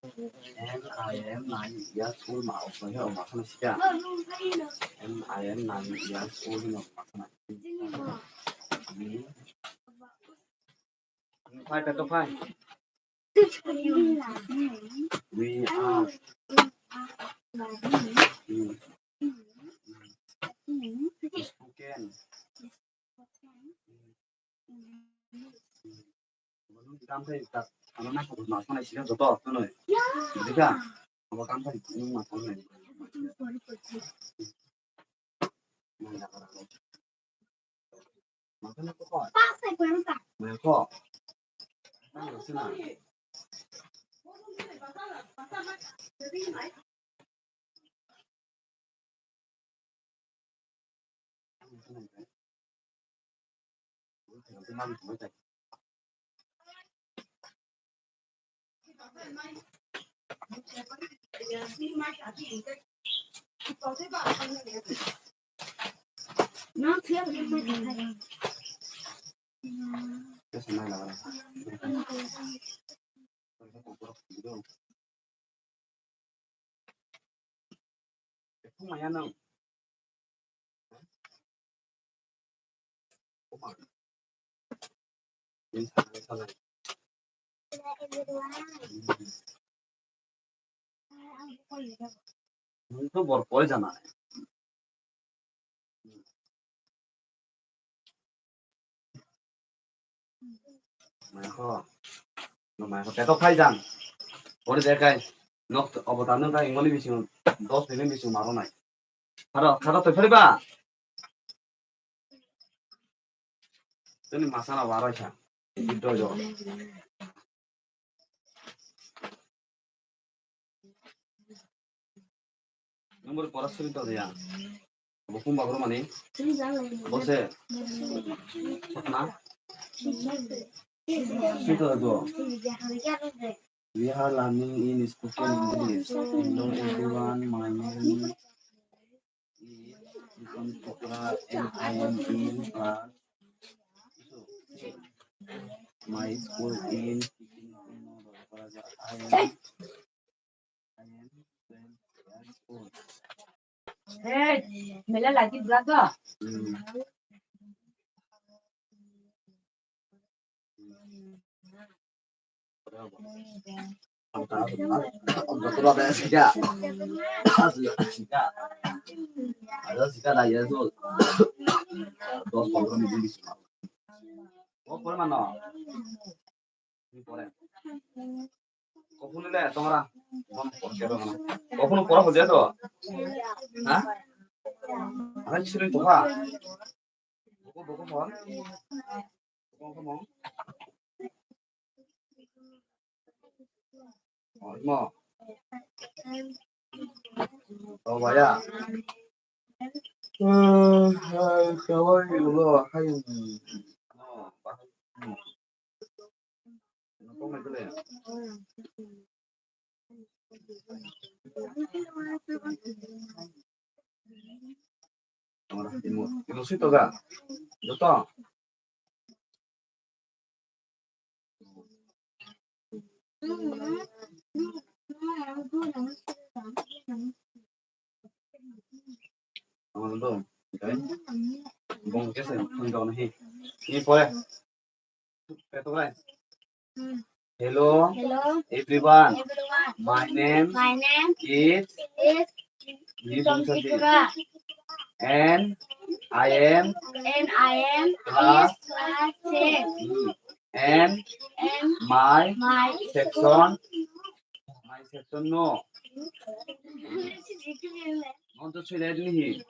MIM 9 years old mà phải hiểu mà không biết MIM 9 years old mà không biết file cái file we are spoken cảm thấy thật nó nãy không nói con này chỉ là rất to thôi được chưa nó cảm thấy nhưng mà con này mà cái nó có khỏi mà có đang ở trên này cái năm mới chạy nó thiếu cái này là không mày ăn không không mày đến sau này তো বড় পরে জানা মাইখো মাইখো তেতো খাই যান পরে দেখাই knock অবতারনো তা ইংলি বিসি 10 মিনিট বিসি মারো নাই খারা খারা তো ফেরিবা তুমি মাসালা বারাইছা বিদ্য জো নম্বর পরাশরি তো দিয়া Bukum bagro mani. Bose. Na. Sito do. We are learning in spoken English. Hello everyone, my name is Pukra and I am in class. My school in I am 10 years old. Mela lagi berapa? Betul ada sika. Ada sika dah ya tu. Dos program itu di sini. Oh, por mana? Ini por. Kau pun le, tomara. Bom por kero mana? Kau pun por apa dia tu? Hah? Akan sering tu ha? Buku por. Buku mau. Oh, mau. Oh, ya. Kawan itu hai. Kau mai tu le. Itu situ ga. Betul. Belum. Okay. Bong ke sen kau ni. Ni boleh. Betul kan? Hello. Everyone. My name is Nidusati. And I am class 6. And my section no. Want to say that ni?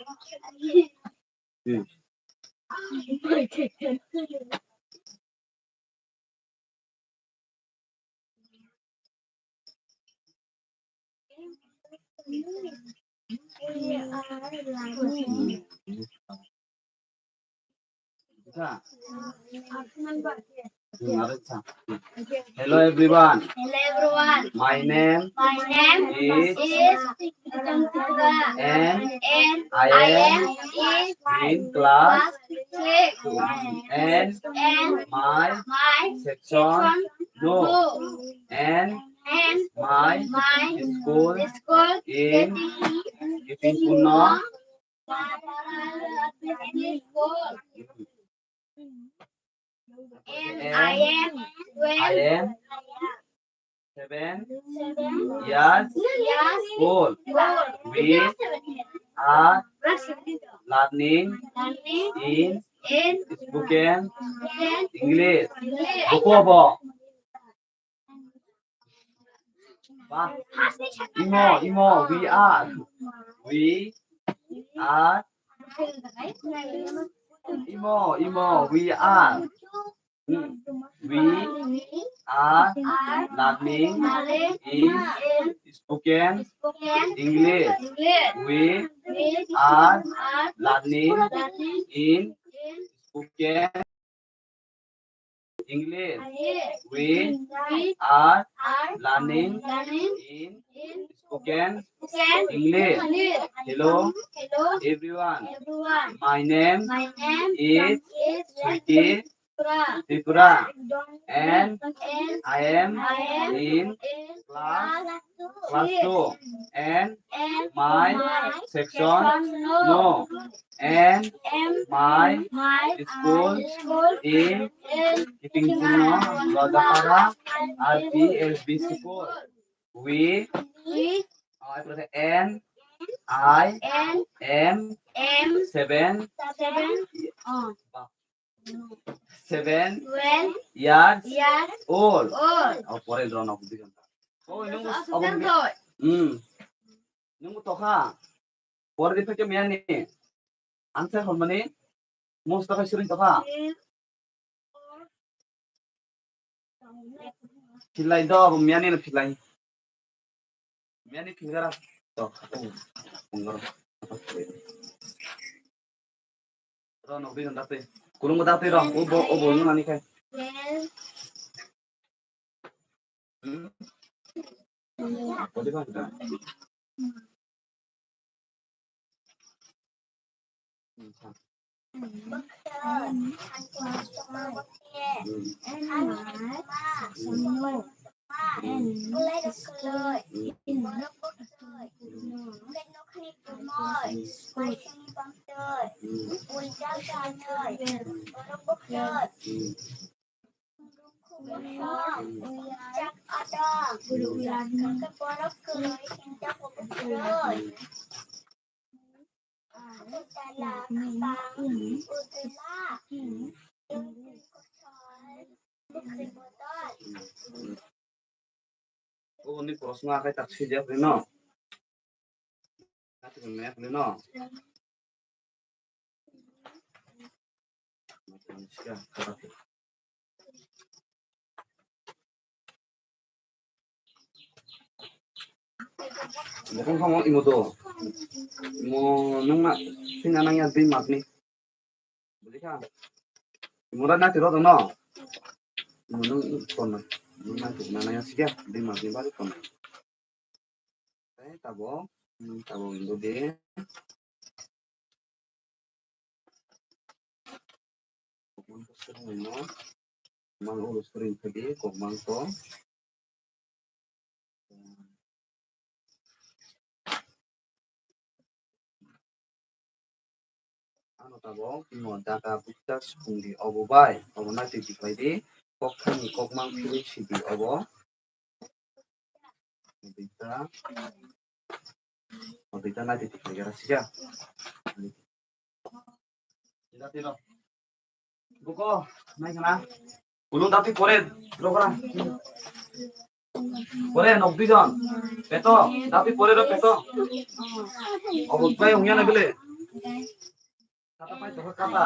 Hello everyone. My name is and I am in class 2. And my section no. And my school in Ipinpuno. And I am 7 years old. We are learning in spoken English. Buku apa? Imo. We are. Imo. We are. We are learning in spoken English. We are learning in spoken English. We are learning in spoken English. Hello everyone. My name is Sweetie Tripura. And I am in class 2. And my section no. And my school in Ipinpuno, Lodapara, RPSB school. We and I am 7 years old. Oh, por el drone aku bilang. Oh, nunggu apa? Nunggu toka. Por di peke mian ni. Answer hormoni. Mustafa sering toka. Pilai do, mian ni pilai. Mian ni pilgara. Toh, aku. Ro nok bi date. Kulung mo date ro. Ubo yung nani kay. Pwede ba? Oh, ini proses ngakai taksi dia no. Nanti kemek no. Manusia karakter. Kung kamu imo to, imo nung na sinanang yan din mat ni. Beli ka. Imo na tiro to no. Imo nung kon na. Nung na sinanang yan siya, din mat ni balik kon. Tabo indo de. Kung gusto mo, mang urus rin pwede, kung mang to. Ano tabo, imo daga butas kung di obo bay, obo na titipay di, kokani kokmang pili si di obo. Mabita na titipay gara siya. Tidak tiro. Buko, naik na. Ulung tapi pore, bro kora. Pore nok bijon. Peto, tapi pore ro peto. Obo bay ungya na bile. Kata pai to kata.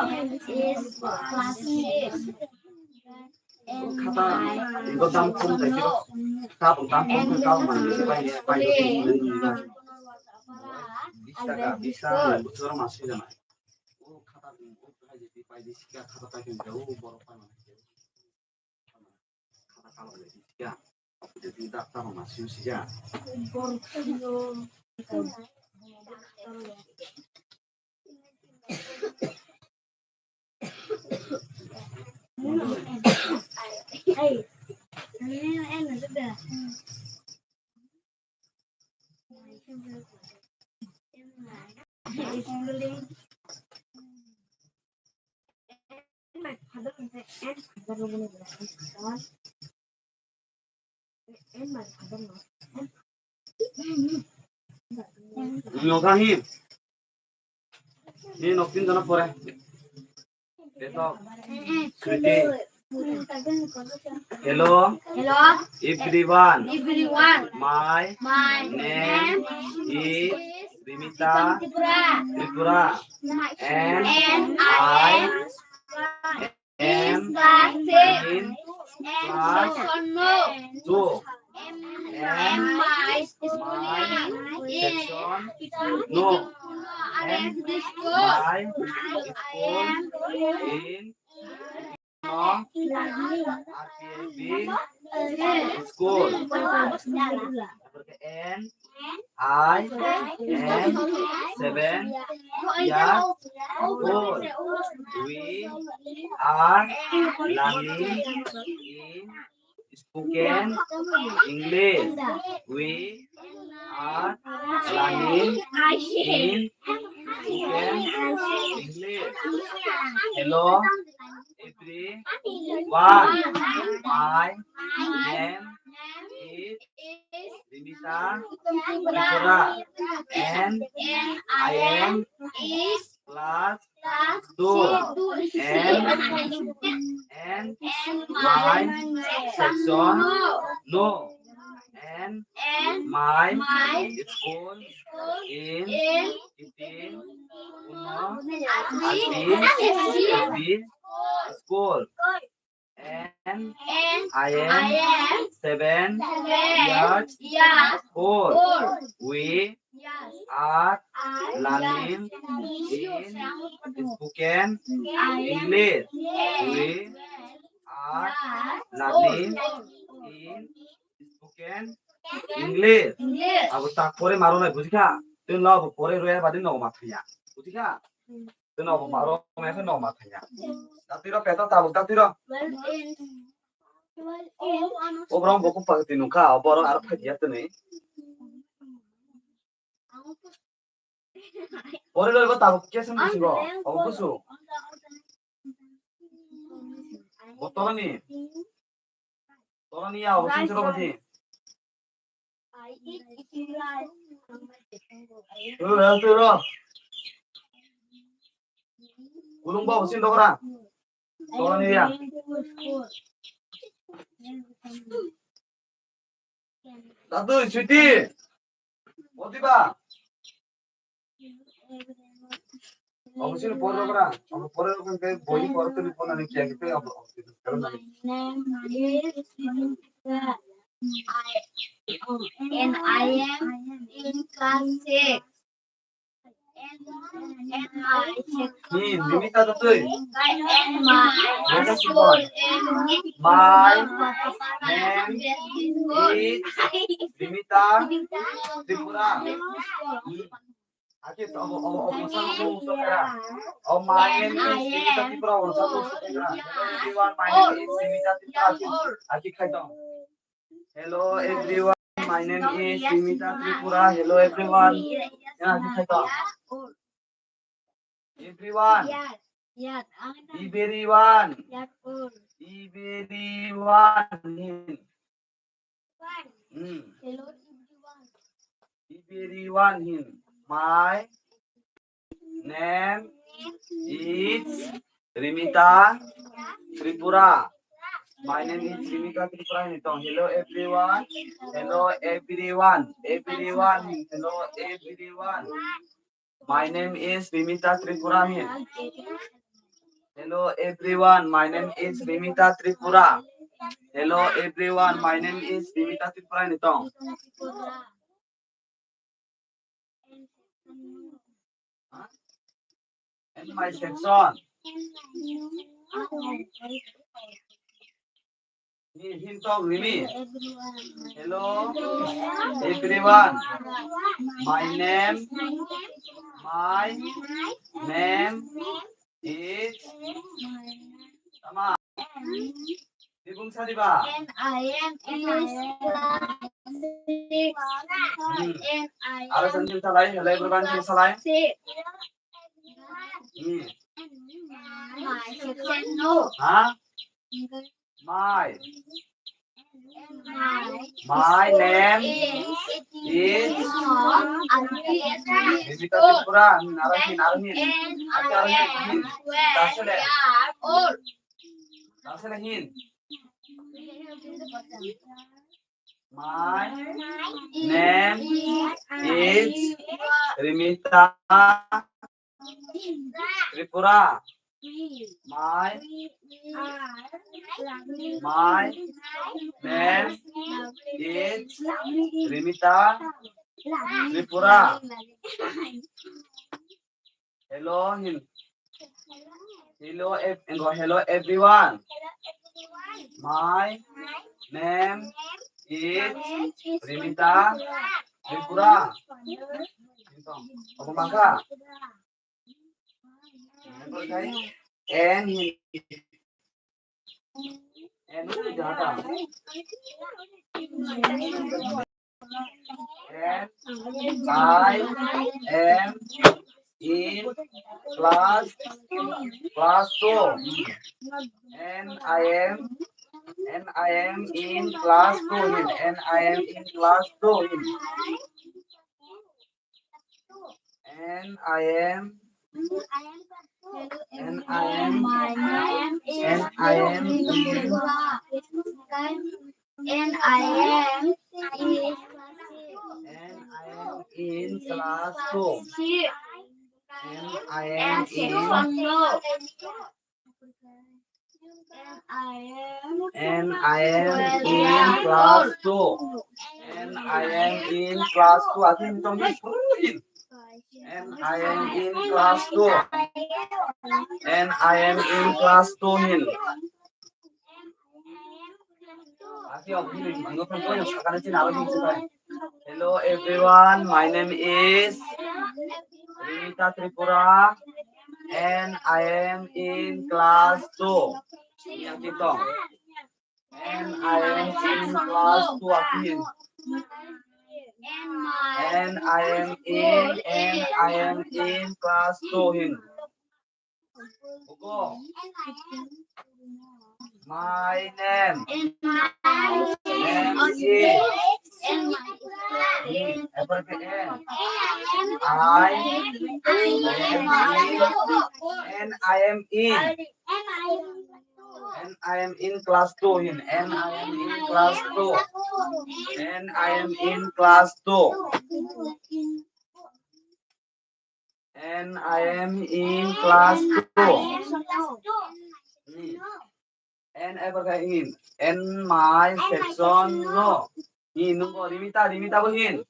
Kata indo dam kum dai tiro. Kata dam kum kau man pai bisa betul masih jana. Oh kata jadi pai di sika kata pai jauh boro pai man. Kata kalau jadi sika jadi daftar masih saja. Nyokahin. Ini nokin jana pore. Besok. Sweetie. Hello. Hello, Everyone. everyone. My My name is Dimita Tripura, Tripura. And I am am in class no. 2. And my Section no. And my school in no RPFB school. And I am 7 years old. We are learning in spoken English. We are learning in spoken English. Hello, everyone. My name is Dimita Tripura, and I am class 2. And my section no. And my school in 15 Uno Arti school. And I am 7 years old. We are learning in spoken English. We are learning in spoken English. Aku tak pore maru na bujika. Tu no pore roya badin no mathaya. Bujika. Tu no maru me no mathaya. Tatiro peto tabu tatiro. Obrang boku pagti nuka obrang arap khajia tu nei. Pore roya tabu kesan busigo. Aku busu. Botorani. Torani ya osin sero bati. Turo. Ulung ba osin dokra. Torani ya. Dadu Sweety. Motiba. Osin pore dokra. Aku pore dokra ke boi pore tu ni pona ni kya kite अब And I am in class 6. And my ni dimita dadu. and my school My name is Dimita Tripura. Aquí अब उसा उसा करा. अब my name is Dimita Tripura उसा उसा करा. Everyone, my name is Dimita Tripura. Aquí खाइता हूँ. Hello everyone, my name is Dimita Tripura. Hello everyone. यहाँ aquí खाइता हूँ. Everyone. Everyone. Everyone. My name is Rimita Tripura. My name is Rimita Tripura. Hello everyone. Hello everyone. Everyone. Hello everyone. My name is Rimita Tripura. Hello everyone. My name is Rimita Tripura. Hello everyone. My name is Rimita Tripura. And my section. Hello everyone. My name is Tama. Dibung sadiba. and I am in class 6. And I Ara am sanjil salai. Hello everyone. Salai. 6. My section no. Huh? My name is Rimita Tripura. Narahin. And I am 12 years old. Tasalahin. My name is Rimita Tripura. My name is Rimita Tripura. Hello everyone. My name is Rimita Tripura. Apa maka? And itu jahat. And I am in class 2. And I am in class 2. And I am in class 2. And I am My name is and I am and I am in class 2. And I am in and I am in class 2. And I am in class 2. Atin tong And I am in class 2. And I am in class 2 hin. Hello everyone, my name is Rinita Tripura and I am in class 2. Yang kita. And I am in class 2 again. And I am in class 2 hin. Uko. My name is and I am in class 2 hin. And I am in class 2. And I am in class 2. And I am in class 2. And in my section no. Nunggu Rimita begin.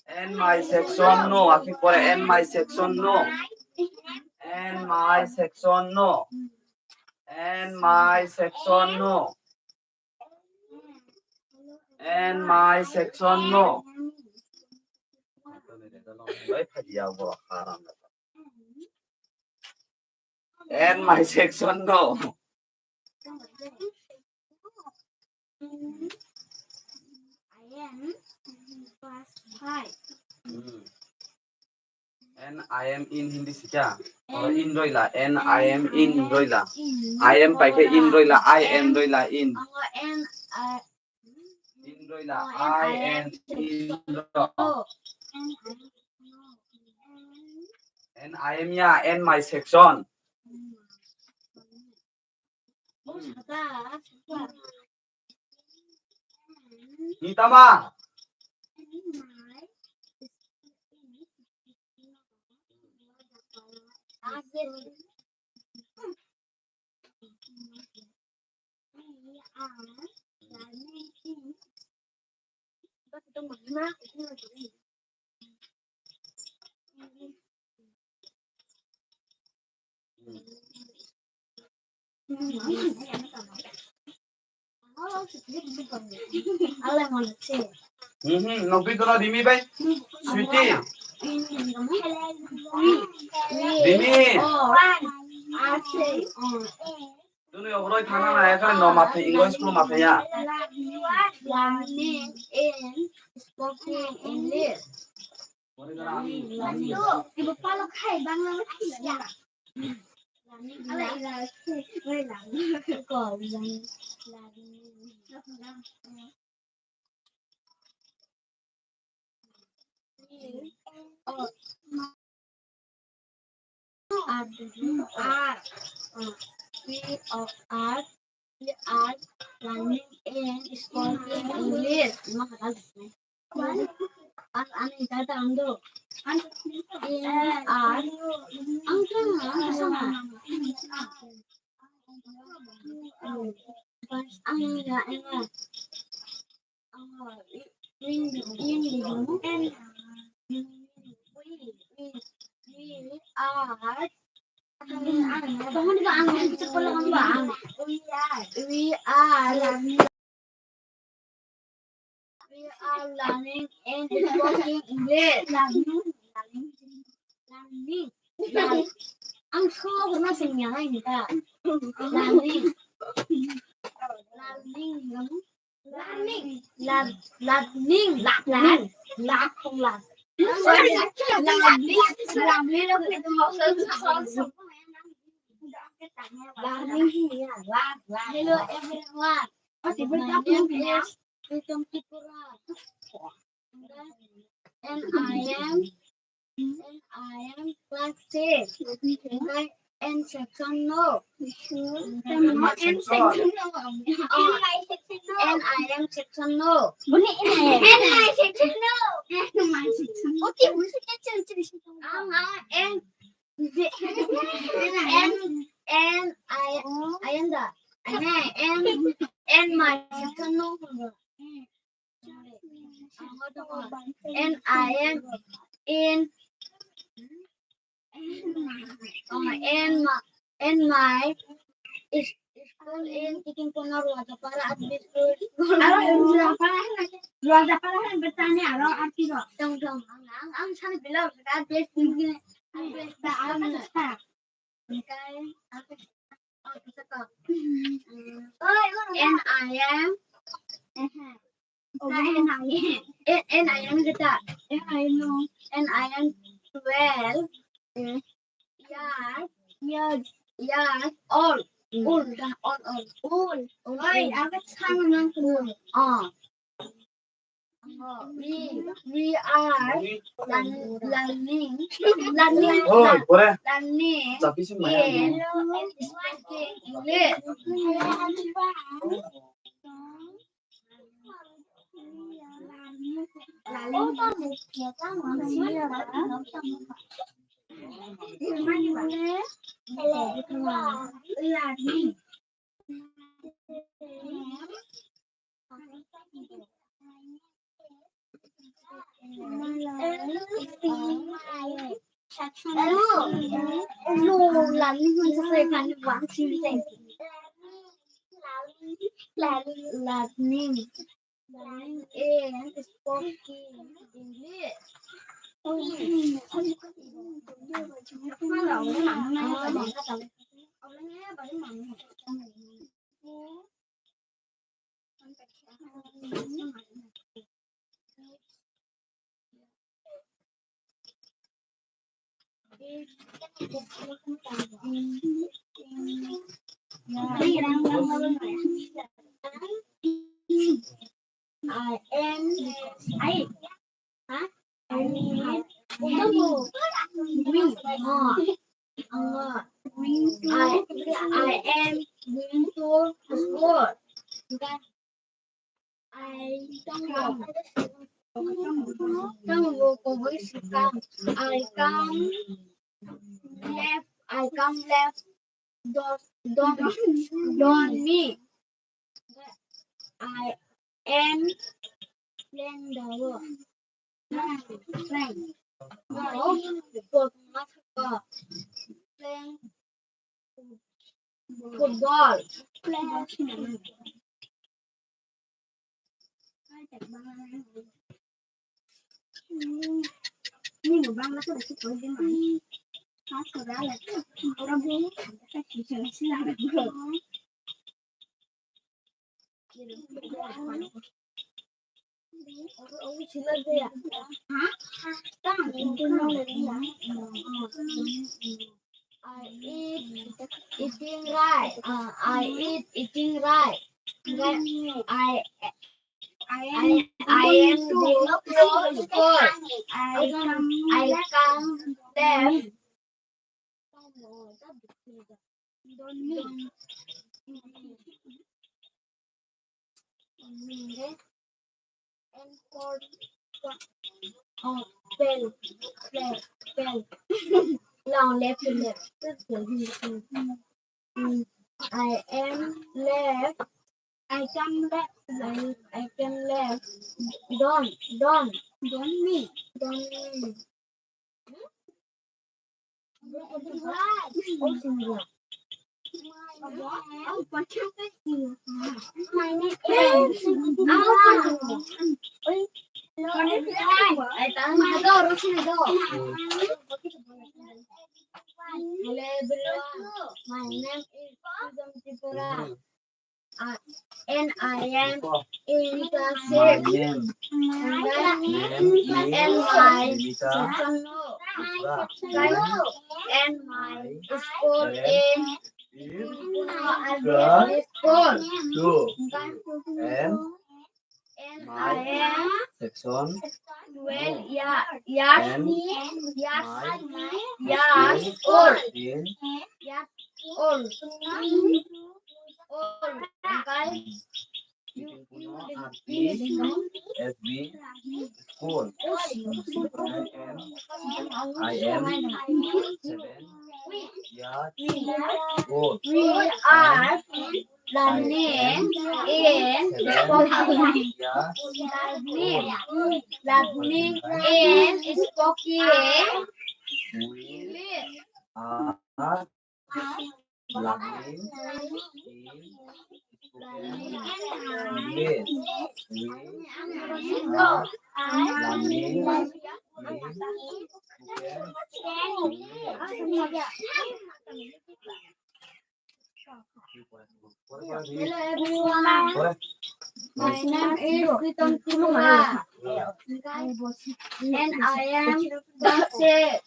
And my section no. Aki pore and my section no. And my section no. And my section no. And my section no. And my section no. And I am in Hindi sikya or in roila. And I am in roila. I am paike in roila. I am roila in. In roila. I am in roila. And I am ya and my section. Nitama. Nopi to na Dimi bhai. Sweetie. Dimi. Tunu obroi thana na ekare no mathe English school mathe ya. Learning in spoken English. Ibu kalau kai bangla ya. We are learning in spoken English. Ani kata ando. We are learning and speaking English. Learning. Ang so na sinya na ini ta. Learning. Không làm. Hello everyone. My name is Pritam Tripura. And I am class 6. And section no. And I am section no. And I am section no. Okay, we should get to and my section no. And I am in And my is school in Kiking Ponor Water para at this school. Luar para bertanya aro arti ro. Dong ang sana bilang at this school. Okay. And I am. And I am the dad. And I know. And I am 12 years old. Old. Oi, aku sama nang old. We are learning. Oh, boleh. Learning. Tapi sih main. English. Learning and speaking English. I am going to school. I come left. Don't me. I am playing the world. Playing. Playing football. Ini lubang lah tuh masih boleh main. Aku dah lah. Orang boleh kita kisah silah dulu. Oh, silah dia. Hah? Tang, itu nama dia. I eat eating right. I eat eating right. I am to school. I come left. And for bell. Long left. I am left. I come left. I can left. Don't me. My name is Sugam Tripura. And I am in the sixth. And my and my school in school. And I am Section 12 years old. SB school. I am 7 years old. We are learning in speaking English. are learning in spoken English. We are learning in Hello everyone. My name is Pritam Kumar. And I am class 6.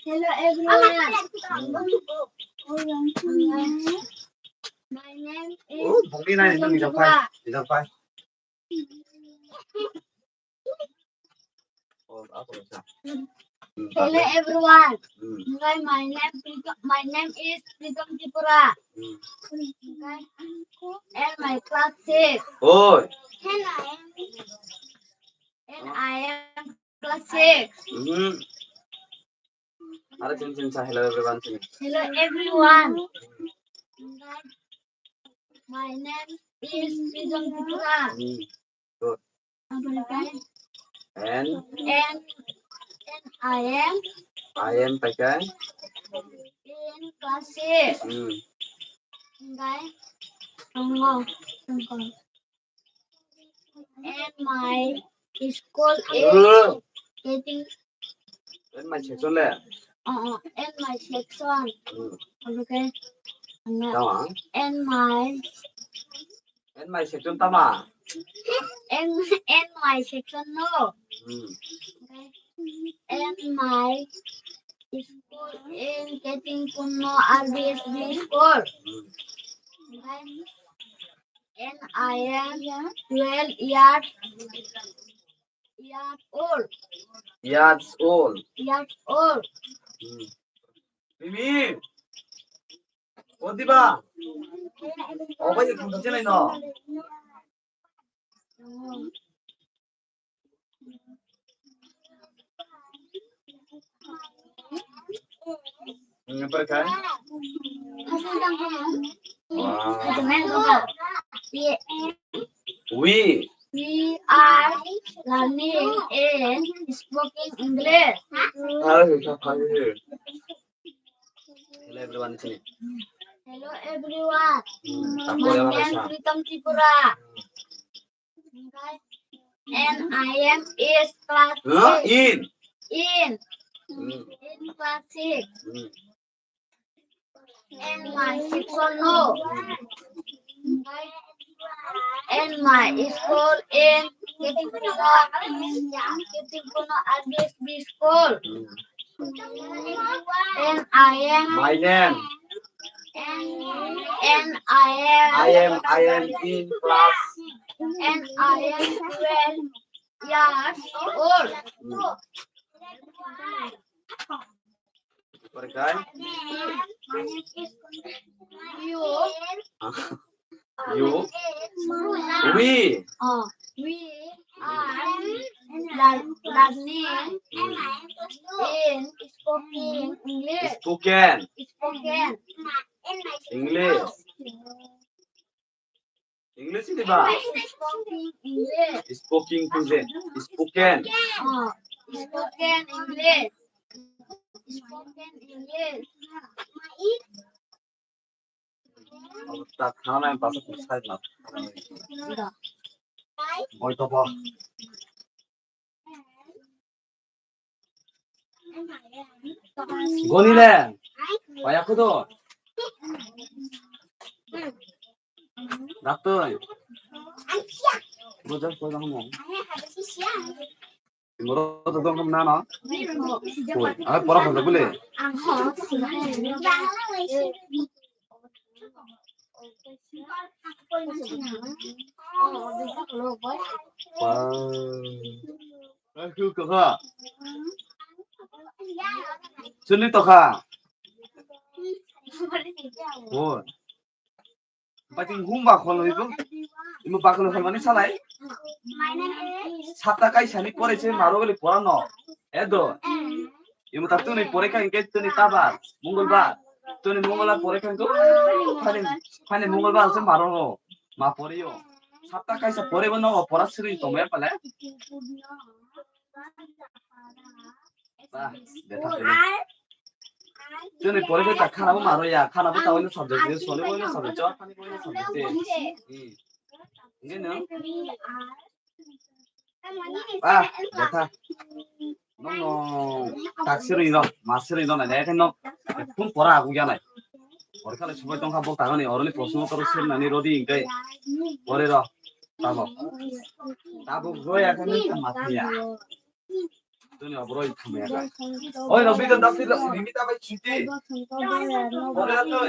Hello everyone. My name is Pritam Kumar. Hello everyone. My name is Pritam Tripura. And my class 6. Oi. And I am class 6. Hello everyone. Hello everyone. My name is Pritam Tripura. Good. And And I am pakai. in class 6. Guys, and my school is getting And my section le. and my section. Okay. Tama. And And my section tama. my section no. Okay. And my school is getting Puno RBSB school. Okay. And I am 12 Years old. Years old. Mimi. O diba? O ba yung kasi na no? Apa kan? Wow. We We are learning in spoken English. Hello everyone. Hello everyone. Ako My yung name is isa. Pritam Tripura. And I am is class Huh? 6. In. In class 6. And my section no. And my school in Getting Puno RBSB school. And I am My name. and I am in class. and I am 12 years old. Apa kan? You You. We. we are learning in spoken English. Spoken. Spoken English. English ini ba? Spoken English. Spoken English. Spoken. Spoken English. Spoken English. Tak खाना है पास कुछ खाए ना. Boy to ba. Goni le. Paya ko do. Doctor. Bojar ko dang mo. Moro to dong kam na na. Koi. Ay pora ko bole. Aku kah? Suni to kah? Oh. Pating humba kholo ibu. Ibu bakal khalmani salai. Sata kai sani pore che maro bole pora no. Edo. Ibu tatu ni pore kan ke tu ni tabar. Mongolbar. Tu ni mongolbar pore kan tu. Phane mongolbar se maro no. Ma pore yo. sabta kaisa pore bono pora siri tomaya pale. Bah, beta pele. Jadi pore beta khana bo maro ya, khana bo tawai subject je, sole bo subject, jawab khani bo subject je. Ini no. Ah, beta. No, taksiri no, masiri no, na kan no. Pun pora aku ya na. Pore kala subai tong khabo tangani, orali prosno karo sir nani rodi ingkai. Pore ro. Tabo. Tabo goya kan matiya. Dunia bro itu mereka. Oh, nabi dan nabi ini kita baca cuti. Boleh tak?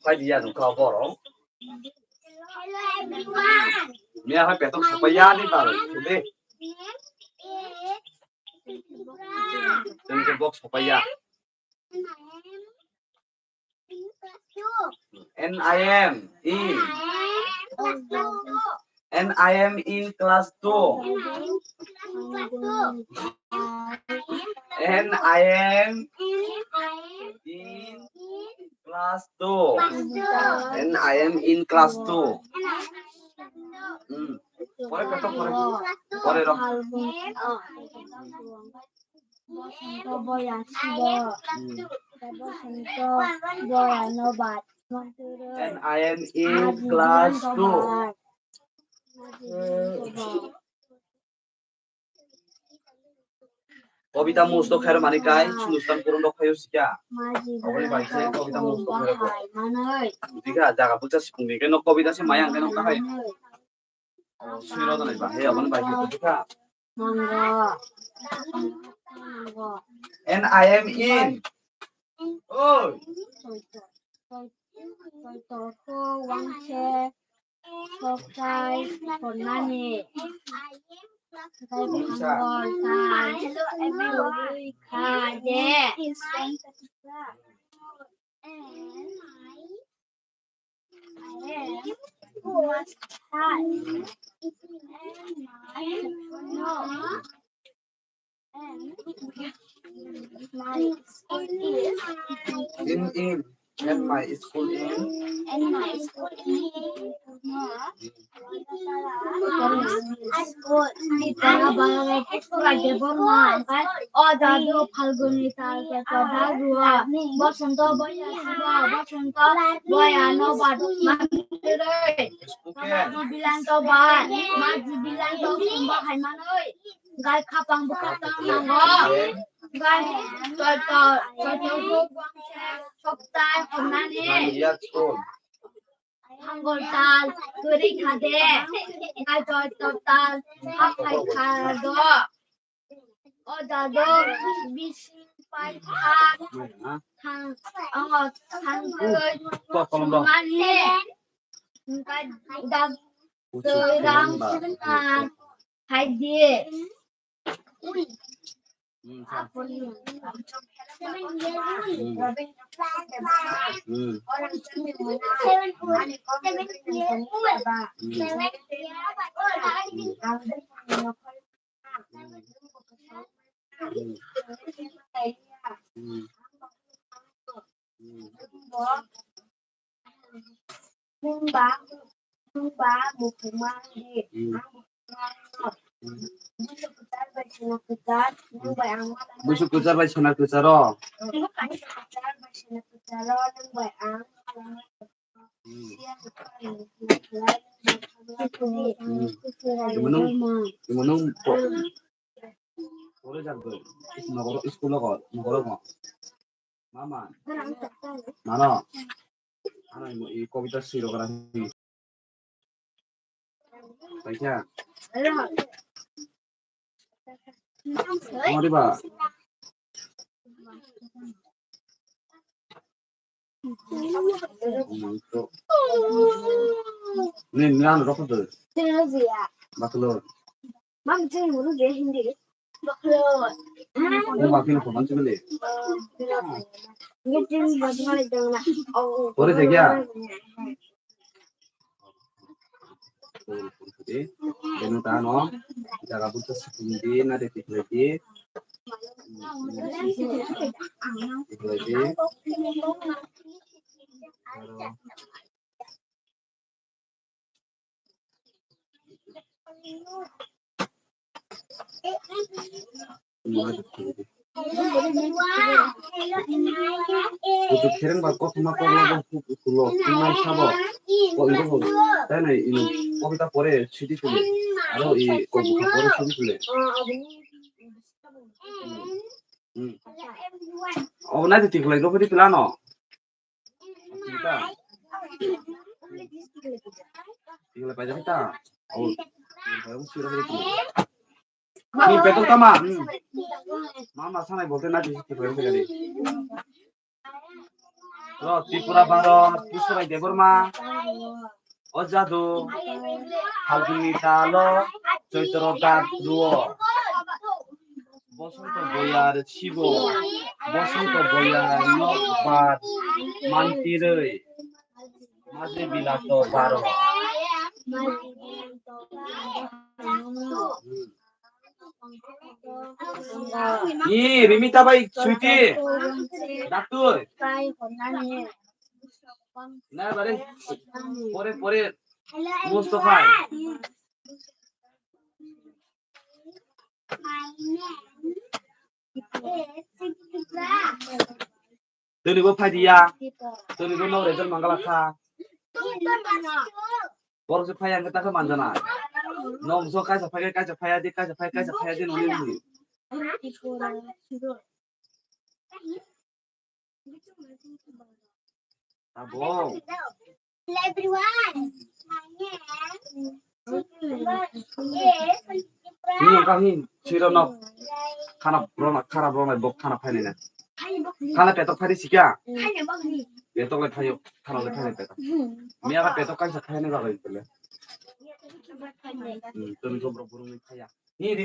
Kau dia tu kau borong. Hello everyone. Ni apa petok supaya ni baru. Jadi, jadi box supaya. NIM in. NIM in class 2. NIM in class 2. NIM in class 2. Pore petok pore. Pore ro. NIM in class 2. কবিতা মুস্ত খায়ের মানে কাই সুস্তান পূরণ রক্ষায় seeker অবলি বাইছে কবিতা মুস্ত খায়ের দিগা জায়গা বুঝা সিকুঙ্গি কেন কবিতা সে মায়াং কেন কাহাই সুইরো নাই বা হে অবলি বাইছে দিগা NIM in oi Hello in and my school in Gai kapang buka tango, gai soktai konane, hanggoltal kuri kade, gai tal apai kado, odado bisi pai tang mane, gai dag terang hai dia. Busuk kucar baik sana kucaro. Menung boleh jago. Nagoro sekolah kok, nagoro kok. Mama. Mana? Mana ini kobita siro kerana. Baiknya. Mari ba. Ni nian rokok tu. Terusnya. Baklor. Mam jangan mulu deh hindi. Baklor. Ni bakin apa macam ni? Ni jangan baklor itu lah. Oh. Boleh jaga. Denu tano, jaga buta sepundi nade tikleti. Tikleti. Untuk kirim bakal cuma kalau pulau cuma sabah. Oh itu তাই না কবিতা পড়ে ছুটি তুলে আরো এই কবিতা পড়ে ছুটি তুলে ও না দিতে গলাই গপতি প্লানো kita tinggal aja kita oh kamu sudah itu ini betul tama mama sana bolte na di situ betul kali lo Tripura Bharat Pusurai Deborma অজাদু Falguni তালো চৈত্র দাদুয় বসন্ত বয়ার শিব বসন্ত বয়ার নকবাদ মান্তিরই মাঝে বিলাত বারো ই রিমিতা ভাই সুইটি ডাক্তার না বারে পরে পরে Mustafa Tunigo Padia, Tunigo no result Mangalaka. What is the fire and the Takamandana? No, so kinds of fire, kinds of fire, the kinds of fire, kinds of fire, didn't really. Everyone. Ini kami Cirono karena broma bok karena panen ya. Karena petok hari sih ya. Petok lagi payu, karena lagi panen petok. Mia kan petok kan sekarang ini bagai itu lah. Tuh coba burung ini kaya. Nih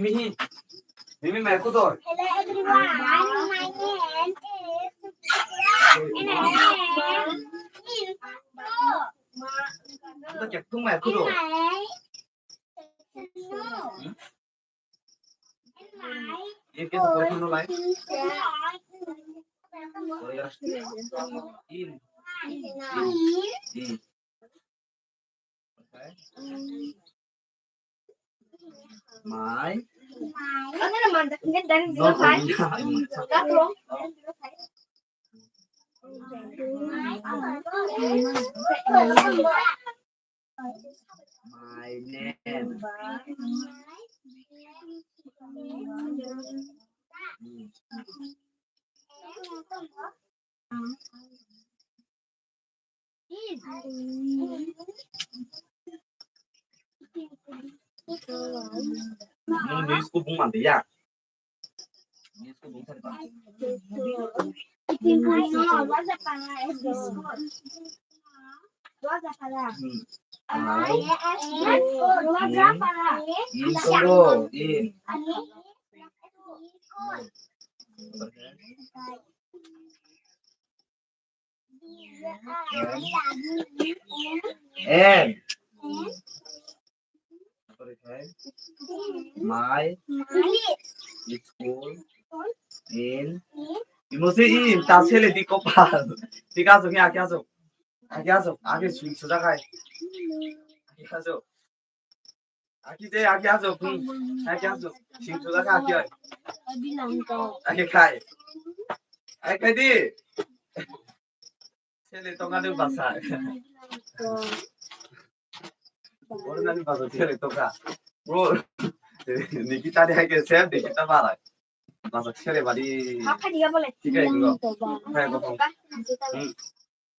Rimi mereka tuh. Hello everyone, my name is. Kita cek tuh mereka tuh. Ini kita boleh dulu lah. In. My. Ano naman? Dari zero five. Katro. My name. Ini skupung mandi ya. Ini skupung apa? And my school in 이모세임 다 셀레 디코파 디가서 그냥 아기 하소 아기 수다가이 아기 하소 아기 하소 아기 하소 수다가 아기 카이 아기 셀레 동안을 봤어 오르나니 봐서 셀레 동안 뭐 니키타리 하게 셀 니키타 봐라 맞아, 셀레 말이. 티가 이거. 해봐.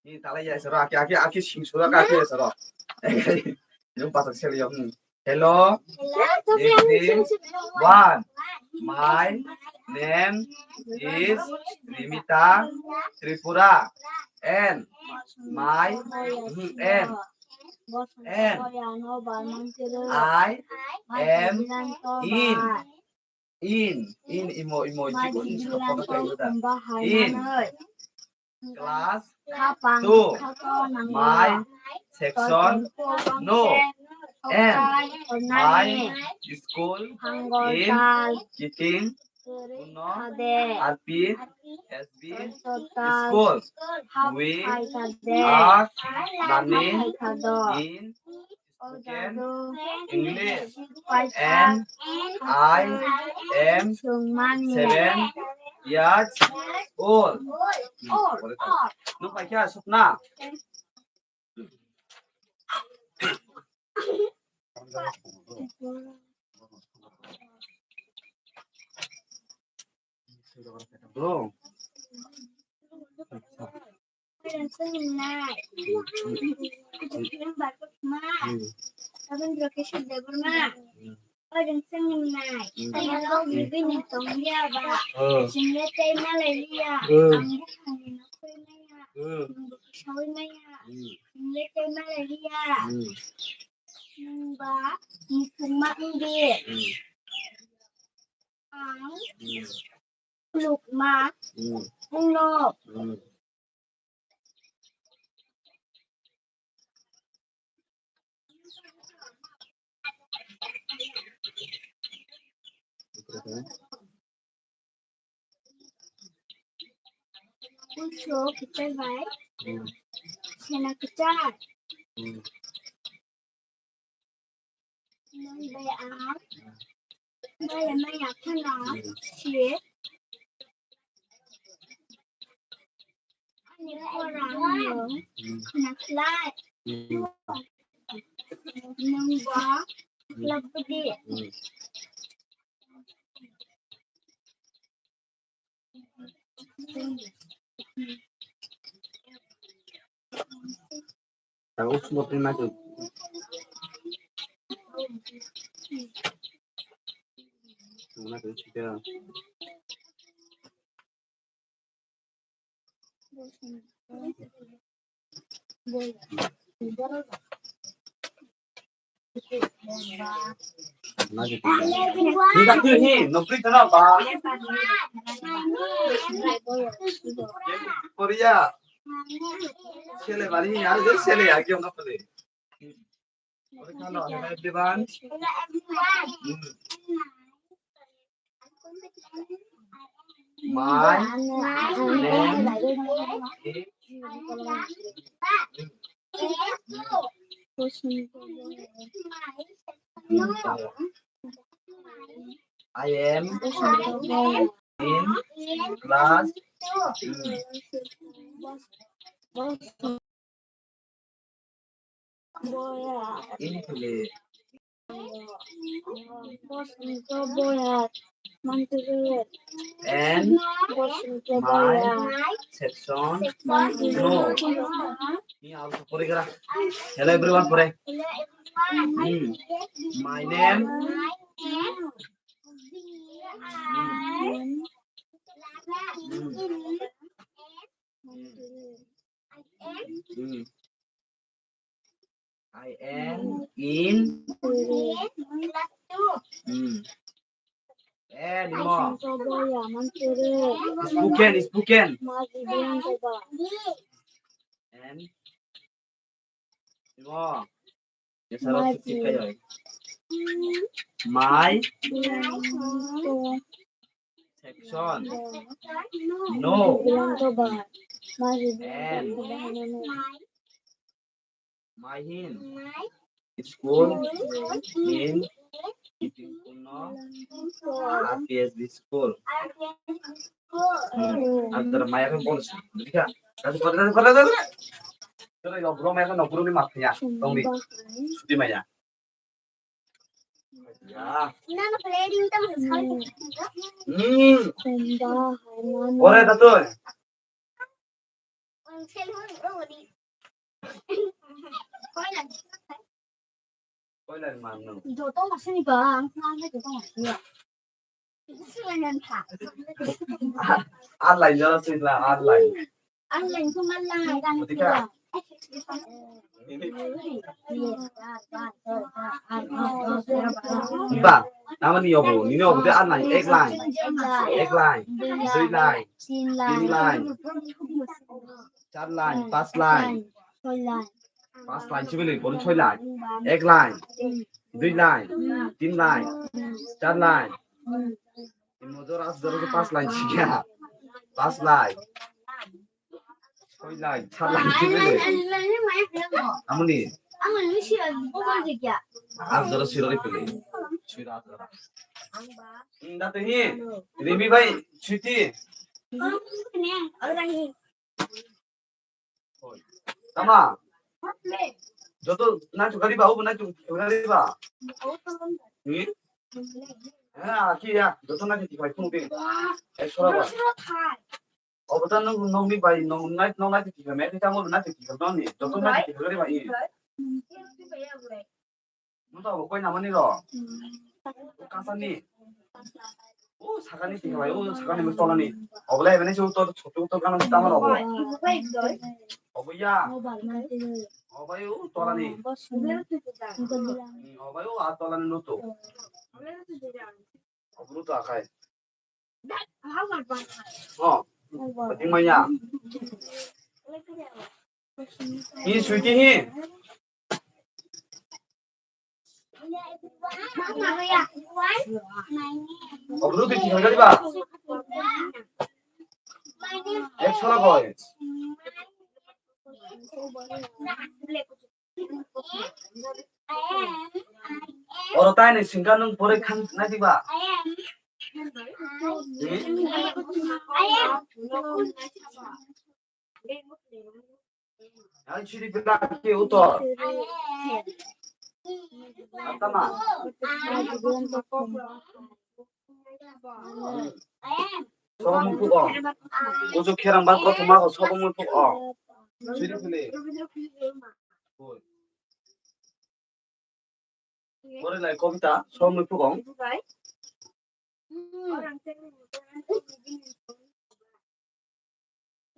이 달라야서 아기 싱수가 아기에서. 좀 봐서 셀레 형. Hello. Everyone. My name is Rimita Tripura and my I am in emoji in class 2 my section no and my school in Kiting পূর্ণ খাদে RP SB total school hap we hai khade are learning hai khado in spoken odado English paisa and I am sungmani 7 years old. Lúc này kia sụp na. Bro. Abang lokasi deburma. Orang sengai. Saya tahu bibi ni tong dia ba. Sini teh Malaysia. Ambil kami nak pergi ya. Shawin ya. Sini teh Malaysia. Ba, ni cuma ini. Lukma. Ulok. Unsur kita baik. Sena kita. Nang bayar. Bayar bayar kena. Siap. Orang yang kena kelat. Nang bah. Lebih dia. Tahu semua terima tu. Mana tu cerita? Tidak tu ni, nopri tu apa? Korea. Sele bari ni ada sele ya kyo na pale. Hello everyone. My name I am in class. Ini boleh. And my section no. Ini harus pore kira. Hello everyone pore. My name. I am in and more. Spoken. And more. Yes, I love to say my section. No. And my hin. School in RPSB school. Antara Maya kan bolos. Jika pada. Kalau yang belum Maya kan belum ni maknya. Tong di Maya. Ya. Boleh betul. Koi là mana? Jodoh masih nih bang, namanya jodoh masih ya. Itu sih yang tak. Online jalan sih lah online. Online itu malah kan itu. Ba, nama ni yobo, ni yobo tu online, egg line, three line, tin line, char line, pass line. Pass line cuma ni, baru ছয় line, egg line, 2 line, 3 line, 4 line, Motor as dari pas lain sih ya. Pas lain. Koi lain. Car lain sih beli. Kamu nih. As dari sih dari beli. Sudah ada. Indah tuh ini. Rimi भाई cuti. Sama. যত নাচু গাড়ি বা ও নাচু গাড়ি বা নি হ্যাঁ কি ya যত নাচু কি ভাই তুমি একশো ba অবদান নংনি ভাই নংনাই নংনাই কি মে এটা মো নাচু কি ননি যত নাচু কি গাড়ি বা ই মুতো কই নামানি র কাসানি ও সাকানি কি ভাই ও সাকানি মে তলানি অবলা এখানে যে উত্তর ছোট উত্তর কানা দিতে আমার অব অবইয়া অবায়ু তলানি অবায়ু আর তলানি নতো অবরুত আখায় tingmanya ini suiti hi অবরুত কি হয়ে গেলি বা এক ছড়া কয় ওর তাই নে সিংকা নং পরে খান না দিবা আই চিরি বেলা কি উত্তর আতামা সবমুখ অ ওজো খেরাম বার প্রথম আ সবমুখ অ চিরি ফেলে কই পরে লাই কবিতা সবমুখ অ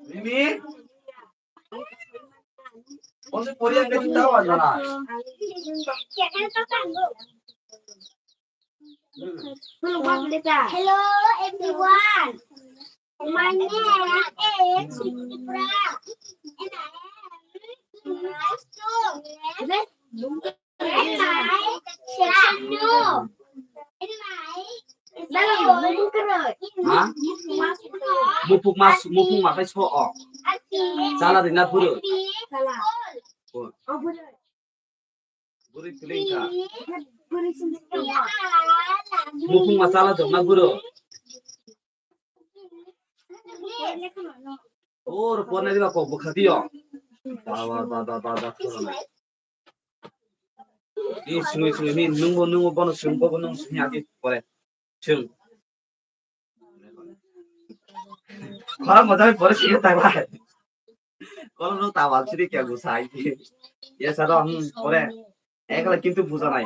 মিমি ওসে পরিয়া দেখি তাও আজ না Hello everyone. My name is Sipra and I am class 2. And my section 2. And my mupuk makai so o salah dina puru buri filingka mupuk masalah dong na puru or pone diba ko bukhadiyo ba ini sunu ini nunggu bono sungko bono suni ati pore sung kalau mau tapi pore sih tak lah kalau lu tahu sih क्या गुस्सा आई थी ये सारा हम pore একলা কিন্তু বুঝা নাই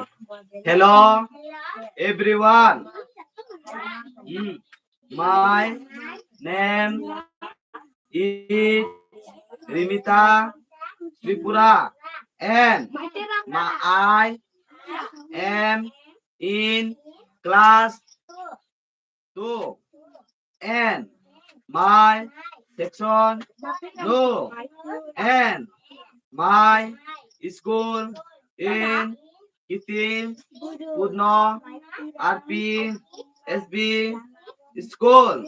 hello everyone my name is Rimita Tripura and I am in class 2 and my section 2 and my school in Kitim Pudno RP SB school.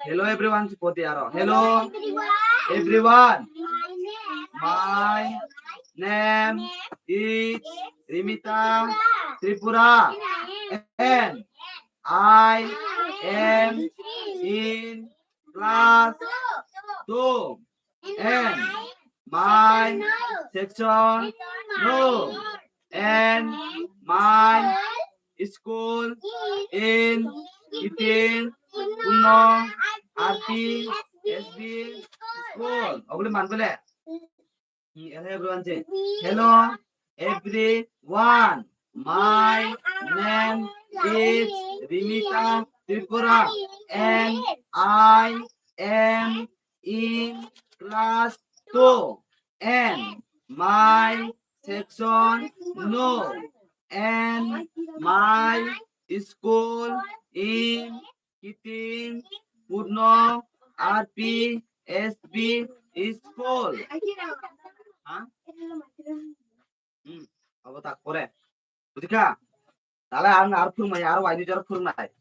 Hello everyone, hello everyone. My name is Rimita Tripura and I am in class 2 and my section 2 and my school in Kitin Puno RT SB school. Boleh man boleh. Hello everyone. Hello everyone. My name is Rimita Tripura and I am in class 2 and my section no and my school in Kitin Purno RP SB school. Hah? Apa tak kore? Butika. Tala ang arfur mai aro wajib jar fur nai.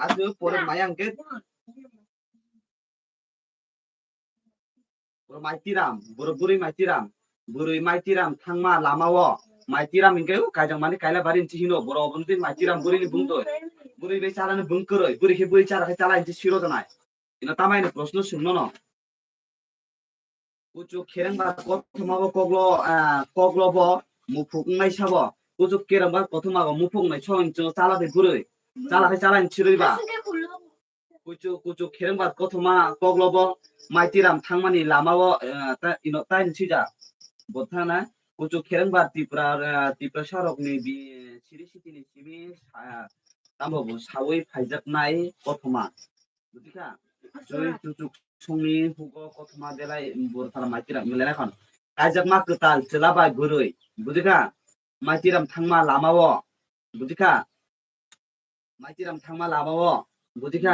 Adu pore mayang ke boro maitiram boro buri maitiram buri maitiram thangma lamawo maitiram ingke kaijang mani kaila barin chihino boro obunti maitiram buri ni bungto buri be charane bungkoroi buri ke buri chara ke chala inti siro janai ino tamai ni proshno sunno no kuchu khereng ba kothmago koglo bo mufuk ngai sabo kuchu kereng ba kothmago mufuk nai chong cho chala ke buri chala ke chala inti siroi ba kuchu khereng ba kothma koglo bo maitiram thangmani lamao ta ino tain chija bothana kuchu khereng ba tipra sarok ni bi siri siti ni sibi tambo bo sawi phaijak nai kothma butika joi chuchu songni hugo kothma delai borthara maitiram milena kon kaijak ma ketal chela ba gurui butika maitiram thangma lamao butika maitiram thangma lamao butika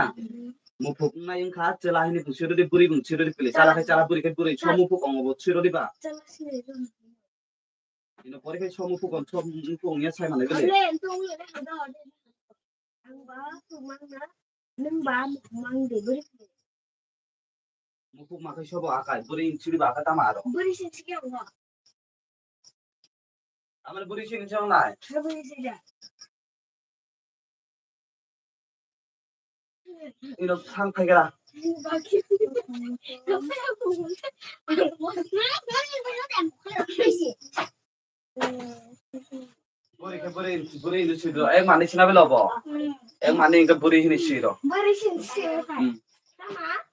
mufuk ngai ingkha chela hini busirodi buri bung sirodi pili chala khai chala buri khai buri somufuk ongo sirodi ba ino pore khai somufuk on somufuk ongya sai mane bele mufuk ma khai sobo akai buri siri ba tama aro amar buri sini chong nai ino thang khai gara buri ini sidro ek mani sina belo bo ek mani ingka buri hini siro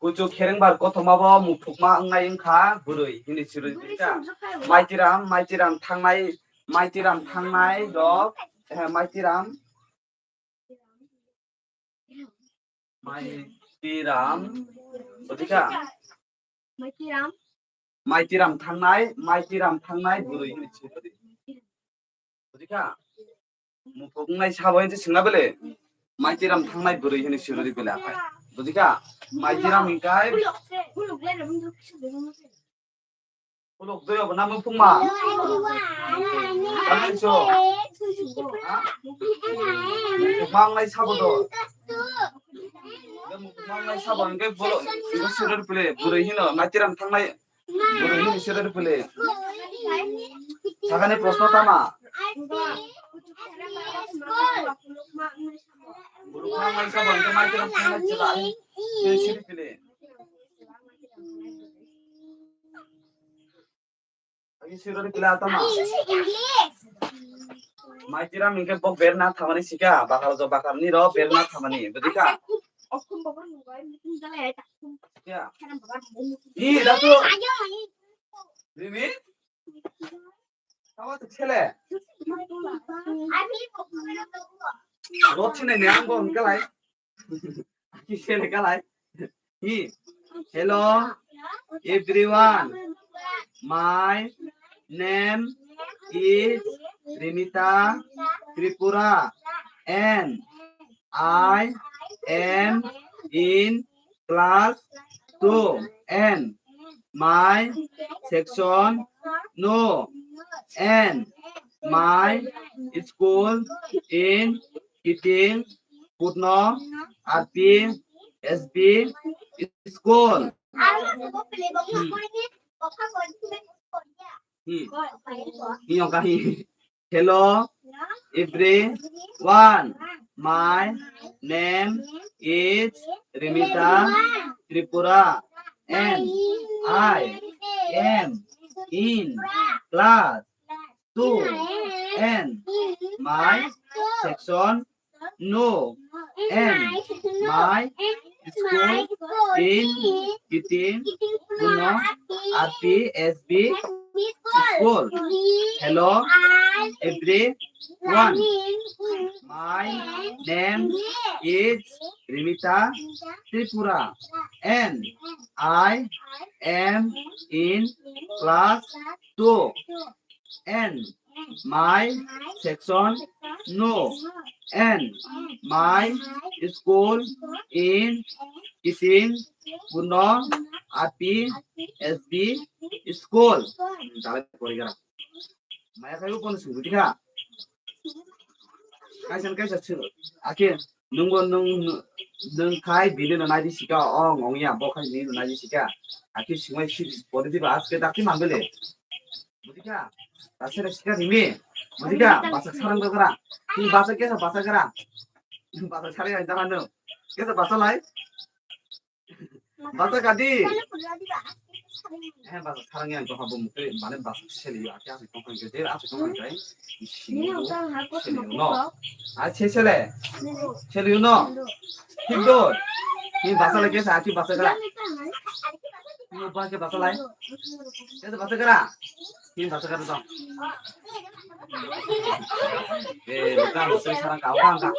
kuchu khereng bar kothma bo mufuk ma ngai ingkha buri hini siro dita maitiram thangnai dok maitiram butika maitiram thangnai buri hini siro butika mufuk ngai sabo inti singna bele maitiram thangnai buri hini siro di bele akai butika maitiram ingkai uluk doyo ba namu pungma kanai so mufuk ngai sabo do mufuk ngai sabo ingkai bolo ingkai siro di bele buri hino maitiram thangnai buri hini siro di bele sakane proshno tama buru ngai sabo ingkai maitiram thangnai chela hini siro di bele agi siro di bele atama maitiram ingkai bok berna thamani sika bakal jo bakal ni ro berna thamani budika ya ই দাদু রিমি তাও তো ছেলে রচ্ছি নাই আঙ্গো কালাই কি ছেলে কালাই ই hello everyone my name is Rimita Tripura and I am in class 2 and my section no and my school in Kiting Putno RP SB school. Hello everyone. My name is Rimita Tripura and I am in class 2 and my section no and my school in Kiting Putno RP SB school. Hello everyone. My name is Rimita Tripura and I am in class 2 and my section no and my school in Kiting Putno RP SB school. Maya kayu pun sudah tidak. Kaisan kaisa chilo. Akhir nungbo nung khai bini no nai sika ong ong ya bo khai bini no nai sika aki singwai si bodi diba aske dakti mangele budika asere sika rimi budika basa sarang dogara ni basa kesa basa kara basa sare ai dahanu kesa basa lai basa kadi eh basa sarang yang to habo mukre mane basa seli aki ase tongkang gede ase tongkang kai no a chesele seli no Tindo, ini bahasa lagi saya aki bahasa kera. Ini ubah ke bahasa lain. Itu bahasa kera. Ini bahasa kera dong. Bukan bahasa sekarang kau kan kak.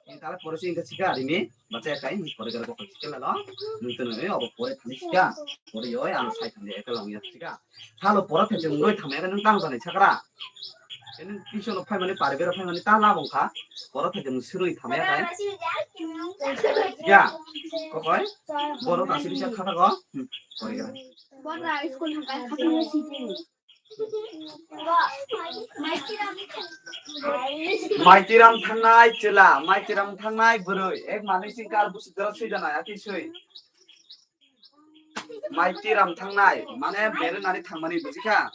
Ini kalau polisi ingin sika ini baca kain polisi kalau kau sika lah. Mungkin ini apa polisi kami sika. Polisi yo yang saya kami itu lah yang sika. Kalau polisi yang mulai kami kan tentang sana cakra. Ini pisau lepas mana pari berapa mana tanah bongkah. Polisi yang suruh kami kan. Ya, kok boy? Boro kasih bisa kata kok? Bora sekolah kan katanya sini. Maitiram thangnai chela, maitiram thangnai boroi, ek manui sing kal busi dara sui jana ati sui. Maitiram thangnai, mane bere nari thangmani bujika.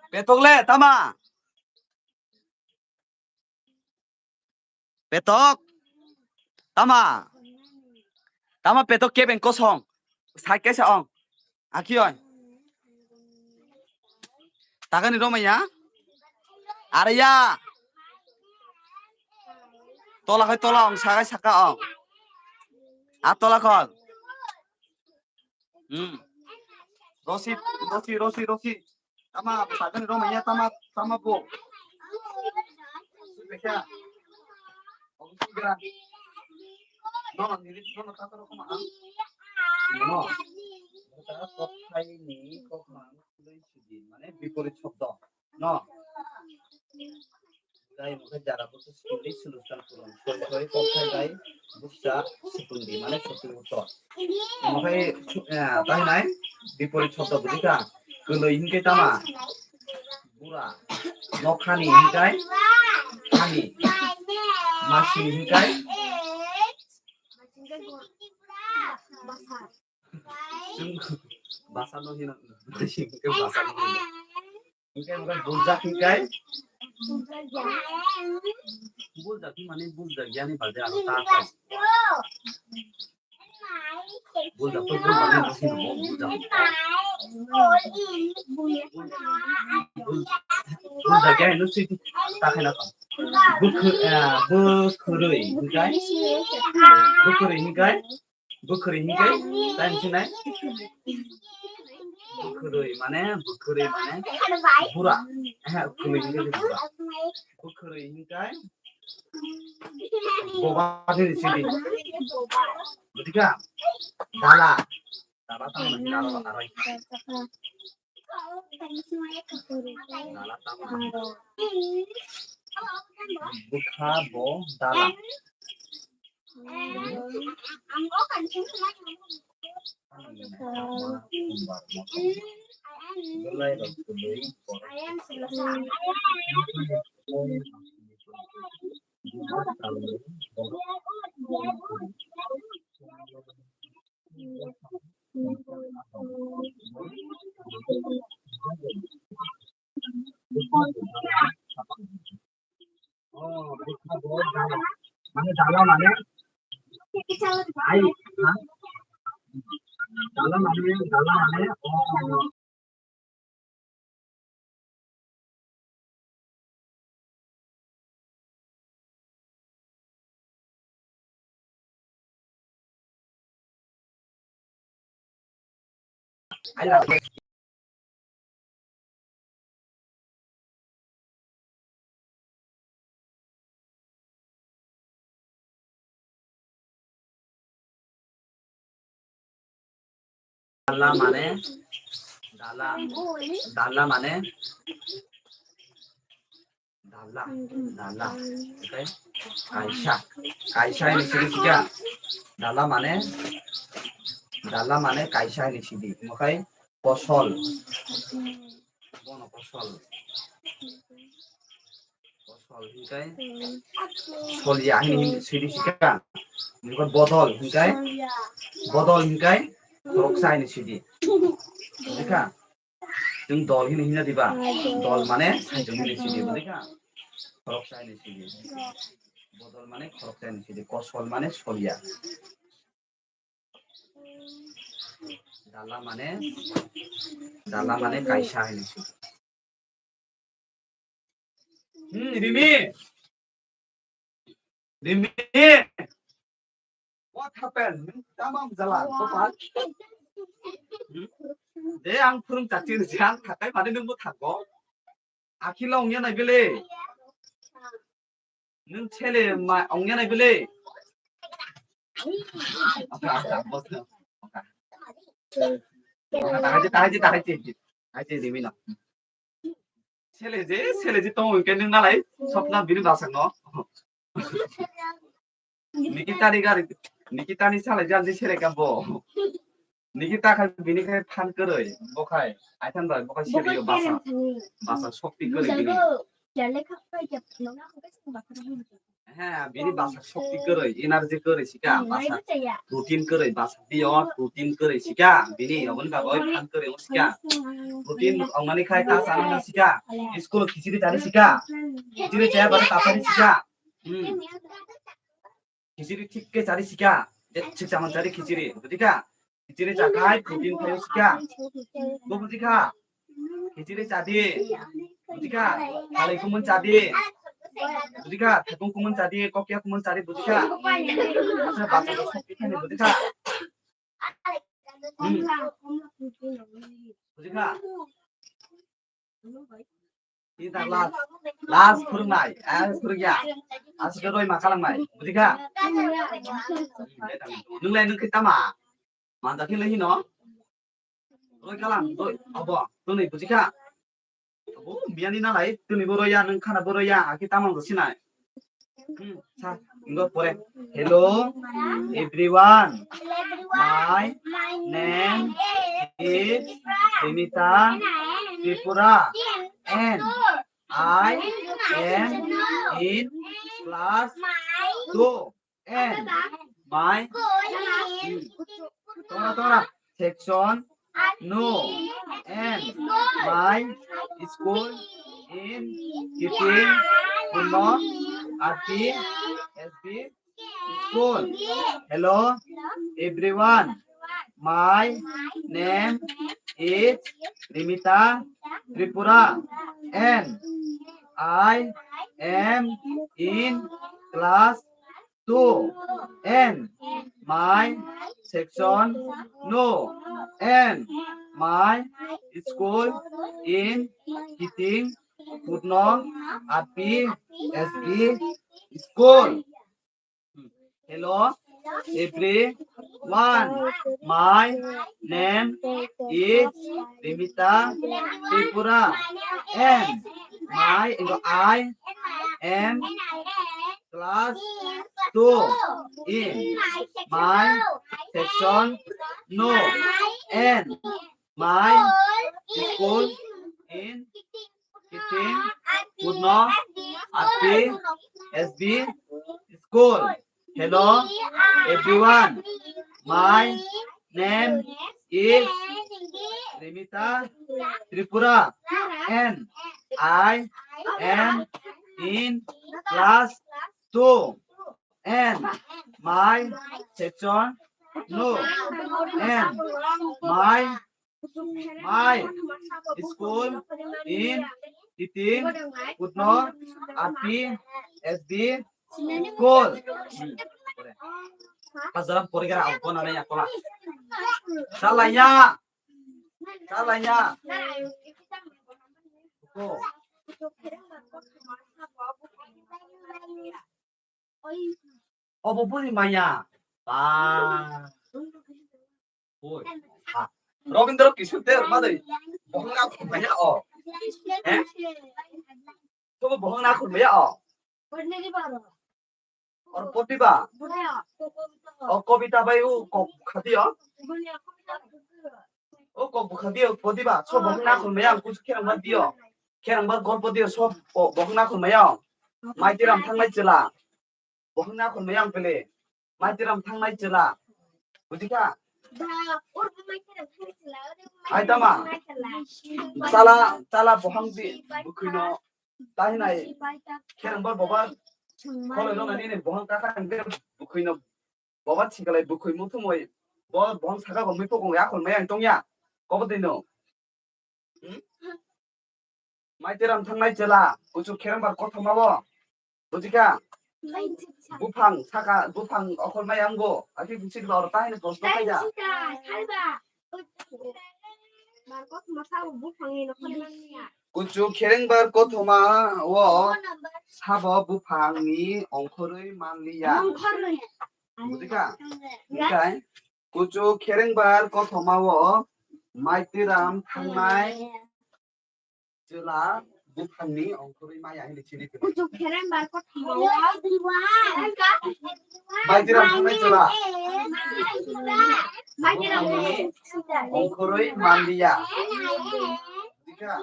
Petokle tama. Petok. Tama. Tama petok keben kosong. Saike sa ong. Aki oi. Takani romaya. Arya. Tola kai tola ong sakai saka ong. Atola kon. Rosi. Tama takani romaya tama po. Supeka. Ong sigra. No, tata ro koma. No. Kita kok khai ni kok mang lei sidi mane বিপরীত শব্দ ন তাই মুখে যারা বলতে স্কুলে সুলুস্তান করুন sorry cock খাই গাই বুঝা সুকুন্দি মানে সত্যি উত্তর মুখে তাই নাই বিপরীত শব্দ বুঝিকা গলই হিনকে তামা বুড়া নখানি হিনকাই খানি মাসি হিনকাই bahasa no hina sing ke bahasa no hina bukan bulja hingkai bulja ki mane bulja gyani balde aro ta kai bulja to mane no hina mo bulja gyani no sui ta kai na ta bukhurui hingkai tan chinai bukhurui mane bura bukhurui hingkai boba dari sini ketika dala tama dala arai dala tama bukha bo dala Mana dalam mana? Dalam mana? Oh. I love it. Dala mane dala okay kaisha ini sini juga dala mane kaisha ini sini okay posol bono posol sol hingkai solia ini sidi sika bukan botol hingkai botol hingkai roksa ini sidi buka जों दल हिनि हिना दिबा दल माने साइजों हिनि सिदि बुजिका खरकसा हिनि सिदि बदल माने खरकसा हिनि सिदि कसल माने सलिया दाला माने कायसा हिनि सिदि Rimi Rimi what happened tamam jalan kok deh ang kurang cacing siang kakai pada nunggu tako akhirnya ongnya naik beli nung cele ma ongnya naik beli tahaji demi no cele je tong ke nung nalai sopna bini basang no Nikita ni salah jangan di cele kambo Nikita kan bini kan tan keroi bokai aitan bai bokai cele yo basa sokti keroi bini হ্যাঁ বিনি বাসা শক্তি করে energy করে শিকা বাসা routine করে বাসা দিও রুটিন করে শিকা বিনি অবন বাবই ফান করে শিকা রুটিন অংমানি খাই তা জানা শিকা স্কুল খিচুড়ি জানি শিকা খিচুড়ি চায় বারে তাপারি শিকা খিচুড়ি ঠিক কে জানি শিকা ঠিক জামান জানি খিচুড়ি বুঝিকা খিচুড়ি চাখাই রুটিন খাই শিকা বুঝিকা খিচুড়ি চাদি বুঝিকা খালি কুমন চাদি বুঝিকা থাকুন কুমন চাদি ককিয়া কুমন চাদি বুঝিকা আচ্ছা বাচ্চা শক্তি খানে বুঝিকা বুঝিকা kita las kurungai kurungya asike roi ma kalangnai bujiga nunglai nung kita ma mandakin lehi no roi kalang roi abo tuni bujiga abo biani nalai tuni boroya nung khana boroya kita mang sinai sa ingo pore hello everyone my name is Renita Tripura and I am in class 2 and my section no and my school in Kiting Puno Ati SB school. Hello everyone. My name is Rimita Tripura and I am in class 2 and my section no and my school in Kiting Putno Api SB school. Hello everyone. My name is Rimita Tripura and I am class 2 in my section no and my school in Kiting Putno Api SB school. Hello everyone. My name is Rimita Tripura and I am in class 2 and my section no and my school in Kiting Putno Api SB school. Azaran porigara alko na ya kola. Salanya. Oh. Oh, bopuri maya. Ah. Oi. Ah. Robindro Kishore madai. Bohong na khumaya oh. Eh? To bohong na khumaya oh. और पोटिबा और कविता भाई वो खदियो ओ को खदियो पोटिबा सो बहना खुमया कुछ खेरंग दियो खेरंग गप दियो सो बहना खुमया 마이티람 탕나이 찔라 버흥나 건매양 pelé 마이티람 탕나이 찔라 부지카 아이따마 cala 버흥비 부크이노 따히나이 케랑벌 버바 콜레노 나니네 버흥 까까인데 부크이노 버바 칭갈라이 부크이 무투모이 버 버흥 사가 건매 포공 야 건매양 똥야 거버디노 마이티람 탕나이 찔라 우주 케랑벌 꼬토마보 부지카 부팡 사가 부팡 어콜마양고 아기 부치기 바로 따이는 버스 타이자 우주 케랭바 꼬토마 워 사버 부팡이 엉코르이 만리야 부지카 그러니까 우주 케랭바 꼬토마 워 마이티람 탕나이 찔라 부팡니 엉코르이 마야 hindi chini 마이티람 탕나이 찔라 엉코르이 만리야 부지카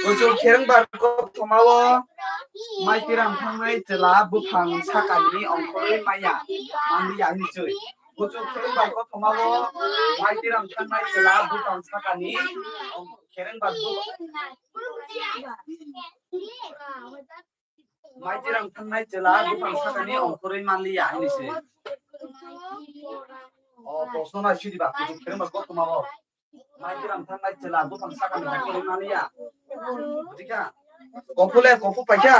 우주 케랭바 꼬토마워 마이티람 탕나이 찔라 부팡 사까니 엉코르이 마야 만리야 hindi choi 우주 케랭바 꼬토마워 마이티람 탕나이 찔라 부팡 사까니 케랭바 마이티람 탕나이 찔라 부팡 사까니 엉코르이 만리야 hindi choi প্রশ্নটা শুধিবা উজু কেরেংবা 꼬토마워 마이티람 탕나이 찔라 부팡 사까니 엉코르이 만리야 বুজিকা কফুলে কফু পাইছা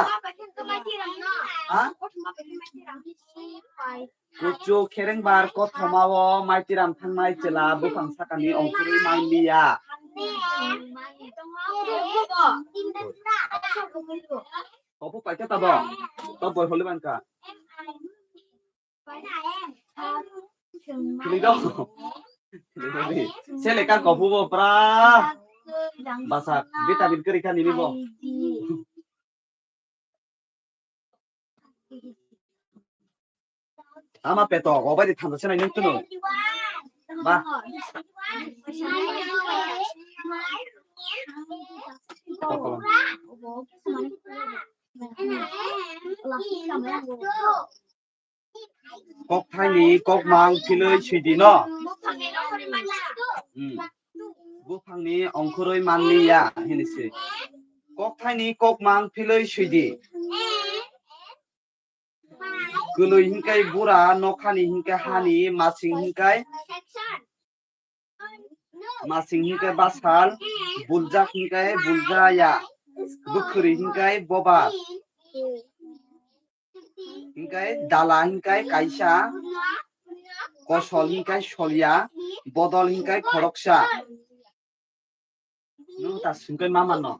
কুচু খেরেংবার কথমাও মাইতিরাম থাংনাই চেলা বুফাং সাকানি অংকুরি মাইলিয়া কফু পাইছা তাব তো বই হলে বানকা লিদো সেলেকা কফু বপ্রা বাসা ভিটামিন করিকা নিব 아마 빼도 어바디 탄다 전에 눈뜨노 마 꼭타니 꼭망 필의 쉬디너 부팡니 엉크로이 만리야 히니시 꼭타니 꼭망 필의 쉬디 그의 힘까이 부라 녹하니 힘까이 하니 마싱 힘까이 바살 불작 힘까이 불자야 부크리 힘까이 보바 힘까이 달라 힘까이 가이샤 거설 힘까이 솔야 버덜 힘까이 거럭샤 너다 숨까이 마만노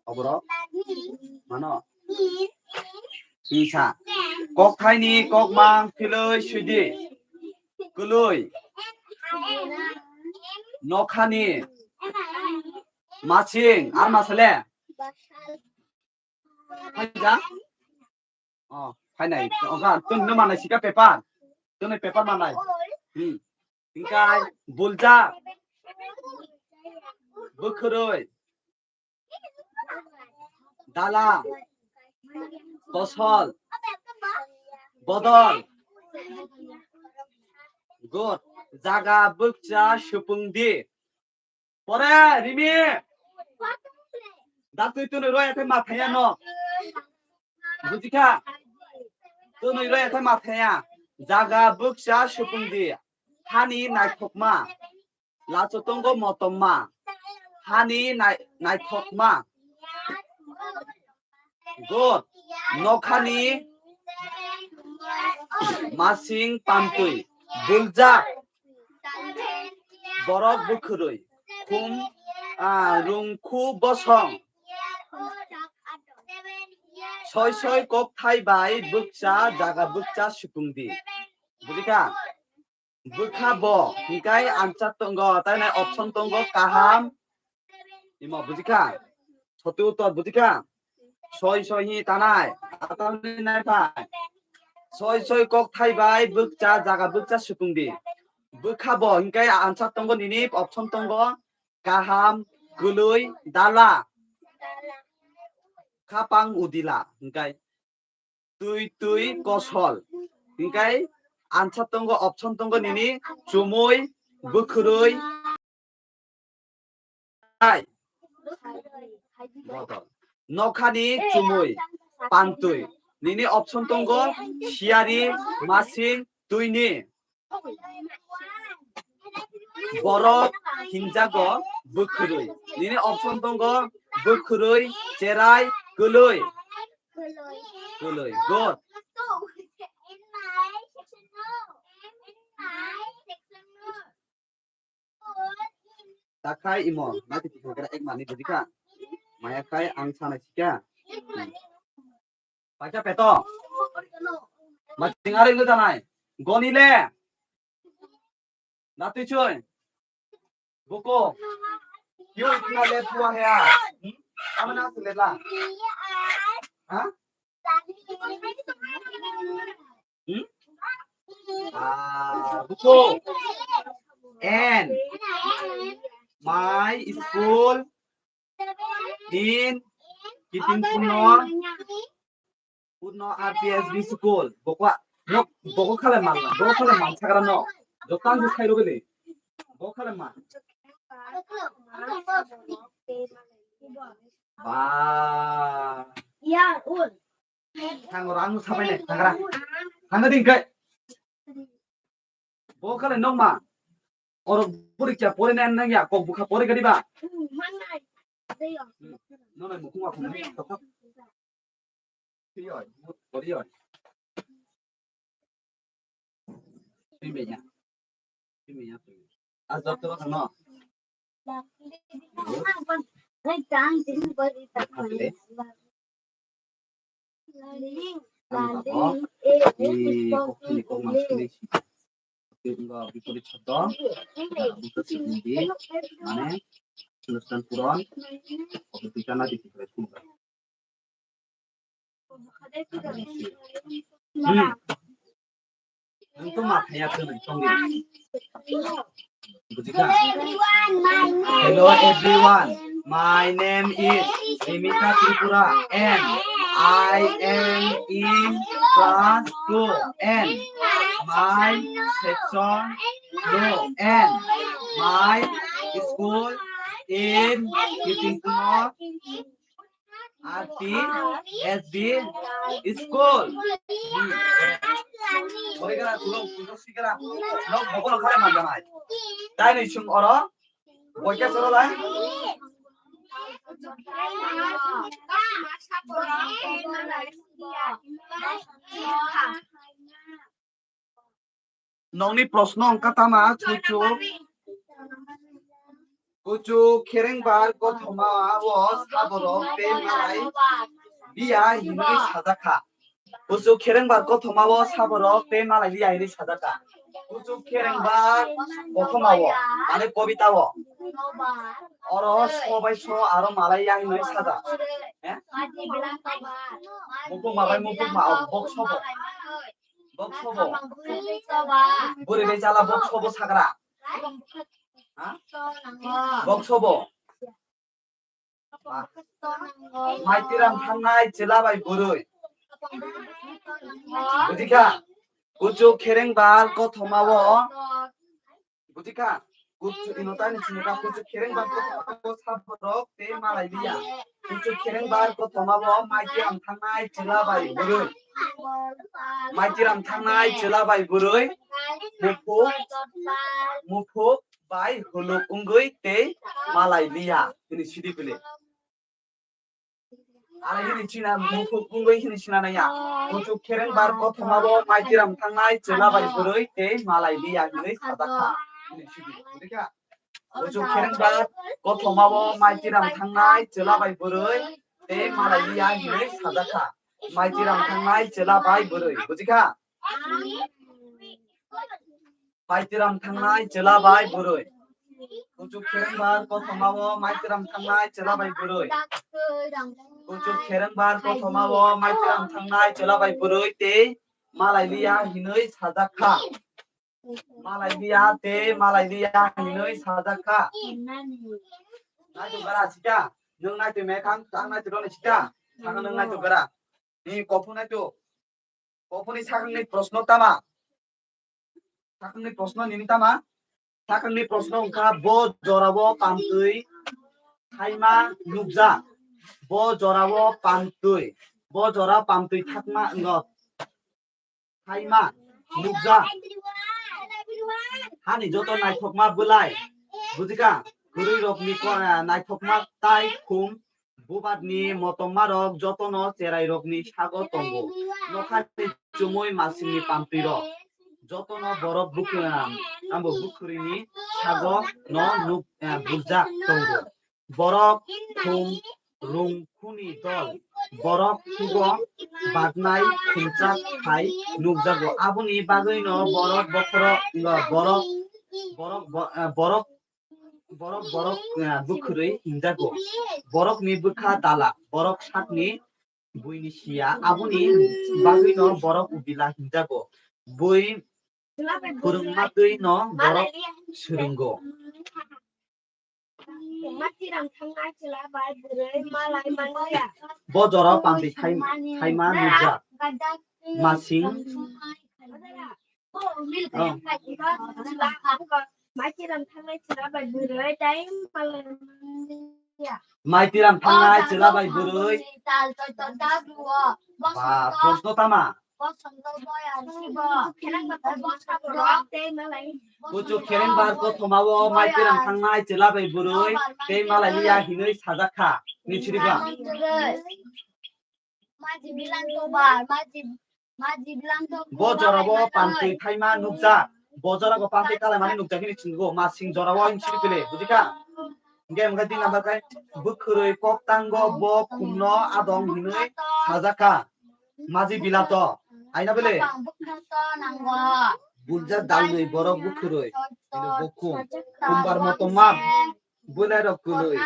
어버러 마노 이사 꼭타이니 꼭망 필의 쉬디 그루이 녹하니 마칭 아마슬레 파이자 파이나이 어가 뜬느 마나이 시가 페파 뜬의 페파 마나이 그러니까 불자 부크루이 달라 거설 버덜 굿 자가 북자 슈풍디 পরে রিমি দাতুই তুই রয় এতে মাথায়া ন বুঝিকা তুই রয় এতে মাথায়া জাগা বুকসা সুপুংদি হানি নাইথকমা লাচতঙ্গ মতম্মা হানি নাইথকমা গুড নখানি মাসিং পান্তুই বুলজা বরক বুখরুই খুম রুংখু বসং ছয় ছয় কক থাই বাই বুকচা জাগা বুকচা সুপুংদি বুঝিকা বুখা ব হিকাই আনসার তঙ্গ তাই না অপশন তঙ্গ কাহাম ইমা বুঝিকা সত্যি উত্তর বুঝিকা Soi soi hi tanai. Atau ni nai pai. Soi soi kok thai bai bukcha jaga bukcha sukungdi. Bukabo hingkai ansat tonggo nini option tonggo kaham gului dala kapang udila hingkai tui tui kosol hingkai ansat tonggo option tonggo nini chumui bukrui ai botol nokhani chumui pantui nini option tonggo siari masing tuini borok hinjago bukrui nini option tonggo bukrui cerai gului gului good takai imo nanti kira ek mani jadi kan maya kai ang sana sika baca peto macing aring lu tanai gonile nanti cuy buku yo itina le tua ya amana sulela ha buku and my school in Kiting Puno RPSB school bokwa no boko khale man sakra no dokan ju khairo gele boko khale man ba ya ul thang orang sabai ne thangra hanga ding kai boko khale no ma or purikya pore nan nang ya kok bukha pore gadi ba no no mukuma kuma tokap rồi có đi rồi phim mình nhá à giờ tôi thằng nó lấy trang chính với đi tập huấn di kok masih enggak bisa dicontoh untuk sendiri mana tulisan Quran ketika nanti kita buka itu makanya tuh hello everyone my name is Dimitra Tripura and I am in class 2 and my section 2 and my school in Kitingkuno RPSB school. Mereka tulung sekarang, lo bokol kalian mana mai? Tadi nih cung orang, bocah seorang lain. Nong ni prosno kata mah kucu kereng bar ko thoma was saboro te mai dia hini sadaka kucu kereng bar ko thoma was saboro te malai dia hini sadaka kucu kereng bar ko thoma wo ane kobita wo oro sobai so aro malai yang hini sada mupuk ma bok sobo buri be jala bok sobo sagra boksobo maitiram thangnai jelabai burui budika kucu kereng bar ko thomawo budika kucu inotani chinika kucu kereng bar ko thomawo saborok te malai dia kucu kereng bar ko thomawo maitiram thangnai jelabai burui maitiram thangnai jelabai burui mupuk bai huluk ungui te malai lia ini sidi beli ala ini cina mupuk ungui ini cina naya untuk kereng bar ko thomabo maitiram thangnai jela bai burui te malai lia ini sadaka ini sidi budika untuk kereng bar ko thomabo maitiram thangnai jela bai burui te malai lia ini sadaka maitiram thangnai jela bai burui budika maitiram thangnai jela bai burui kucu kereng bar ko thomabo maitiram thangnai jela bai burui Ucuk khereng bar ko thomawo mai tiram thangnai chelabai burui te malai liya hinui sajakha. Malai liya te malai liya hinui sajakha. Nai tu gara sika. Nung nai tu mekhang tang nai tu doni sika. Sakang nung nai tu gara. Ni kopu nai tu. Kopu ni sakang ni prosno tama. Sakang ni prosno nini tama. Sakang ni prosno ungka bo jorabo pamtui. Haima nukja. Bo jorawo pamtui. Bo jora pamtui thakma ngot. Haima nukja. Hani joto naithokma bulai. Bujika. Gurui rokni naithokma tai khum. Bubadni motoma rok jotono cherai rokni sago tongo. Nokhani chumui masini pamtui rok. Jotono borok ambo bukhurini sago no burjak tongo. Borok khum rungkhuni dol. Borok hugo badnai khumchak khai nukjago. Aboni bagui no borok bokhoro borok bukhurui hingjago. Borok ni bukha dala. Borok sakni buini sia. Aboni bagui no borok ubila hingjago. Bui kurungmatui no borok surunggo. Bo jora pamtui thaima nukja. Masing mai tiram thangnai chelabai burui. Prosno tama. Ucuk khereng bar ko thomawo mai tiram thangnai chelabai burui te malai liya hinui sajakha. Nichiriba. Bo jorabo pamtui thaima nukja. Bo jorago pamtui kalai mani nukja hini chingo. Masing jorawo hinchiri pile. Bujika. Nge mga di number kai. Bukhurui koktango bo khumno adong hinui sajakha. Maji bilato. Aina bele. Buljak dalnui borok bukhurui. Ino bokhum. Kumbar motoma bulai rok gului.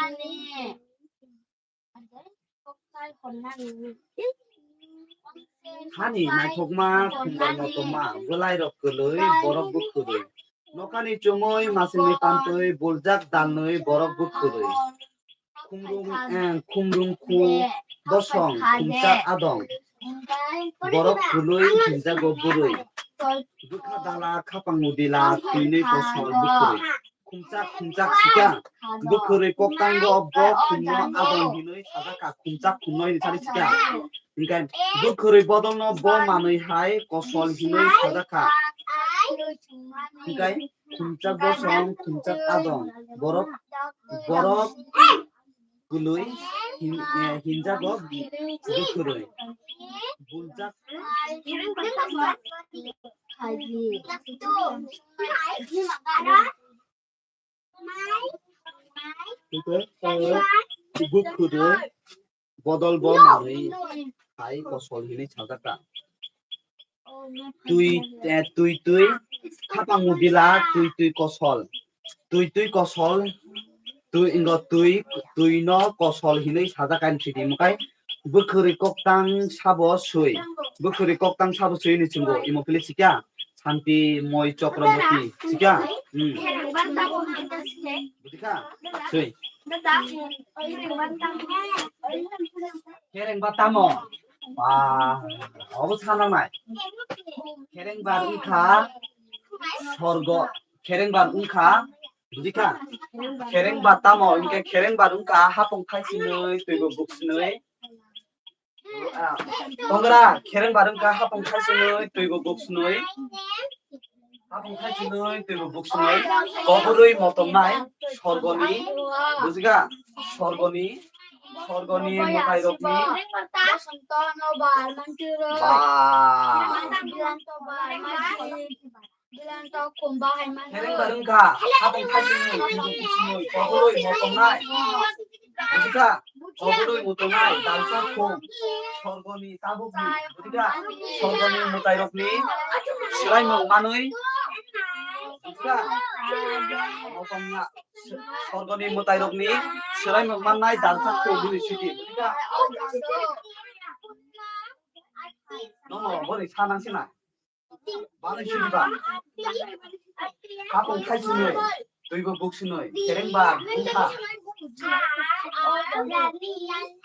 Hani naithokma kumbar motoma bulai rok gului borok bukhurui. Nokhani chumui masini pamtui buljak dalnui borok bukhurui. Khumrung khu bosong khumchak adong. Borok gului hingjago burui. Bukha dala khapang mudila tuinui kosol bukhurui. Khumchak sika. Bukhurui koktango bo khumno adong hinui sajakha. Khumchak khumno ini chari sika. Ingkai bukhurui bodolno bo manui hai kosol hinui sajakha. Ingkai khumchak bosong khumchak adong. Borok gului hinjago bukhurui. Buljak bukhurui bodol bo manui hai kosol hinui sajakha. Tui khapang mudila tui kosol. Tui kosol. Tui no kosol hinui sajakha chidi mukai. Bukhurui koktang sabo sui. Bukhurui koktang sabo sui ni chingo. Imo pili sikya. Santi moi Chakraborty. Sikya. Butika. Sui. Khereng batamo. Obo sanamai. Khereng bar ungkha sorgo. Khereng bar ungkha Budika. Khereng batamo ingke khereng bar ungkha hapong thaisinui tuibo buksinui. Tongra khereng bar ungkha hapong thaisinui tuibo buksinui. Hapong thaisinui tuibo buksinui. Koburui motomnai sorgoni. Bujika. Sorgoni mukai rokni. Khereng bar ungkha hapong thaisinui tuibo buksinui. Koburui motomnai. Bujika. Koburui motomnai dalsa khum. Sorgoni tabukni. Bujika. Sorgoni mukai rokni. Sirai manui. Bujika. Motomna सरगनि मुताइरगनि सोराय मोननाय दालसाखौ होनो सिदि नङ बोरै सानांसिना बानो सिदिबा हापं थाइसुनै दैबो बक्सुनै केरेंबा बुंखा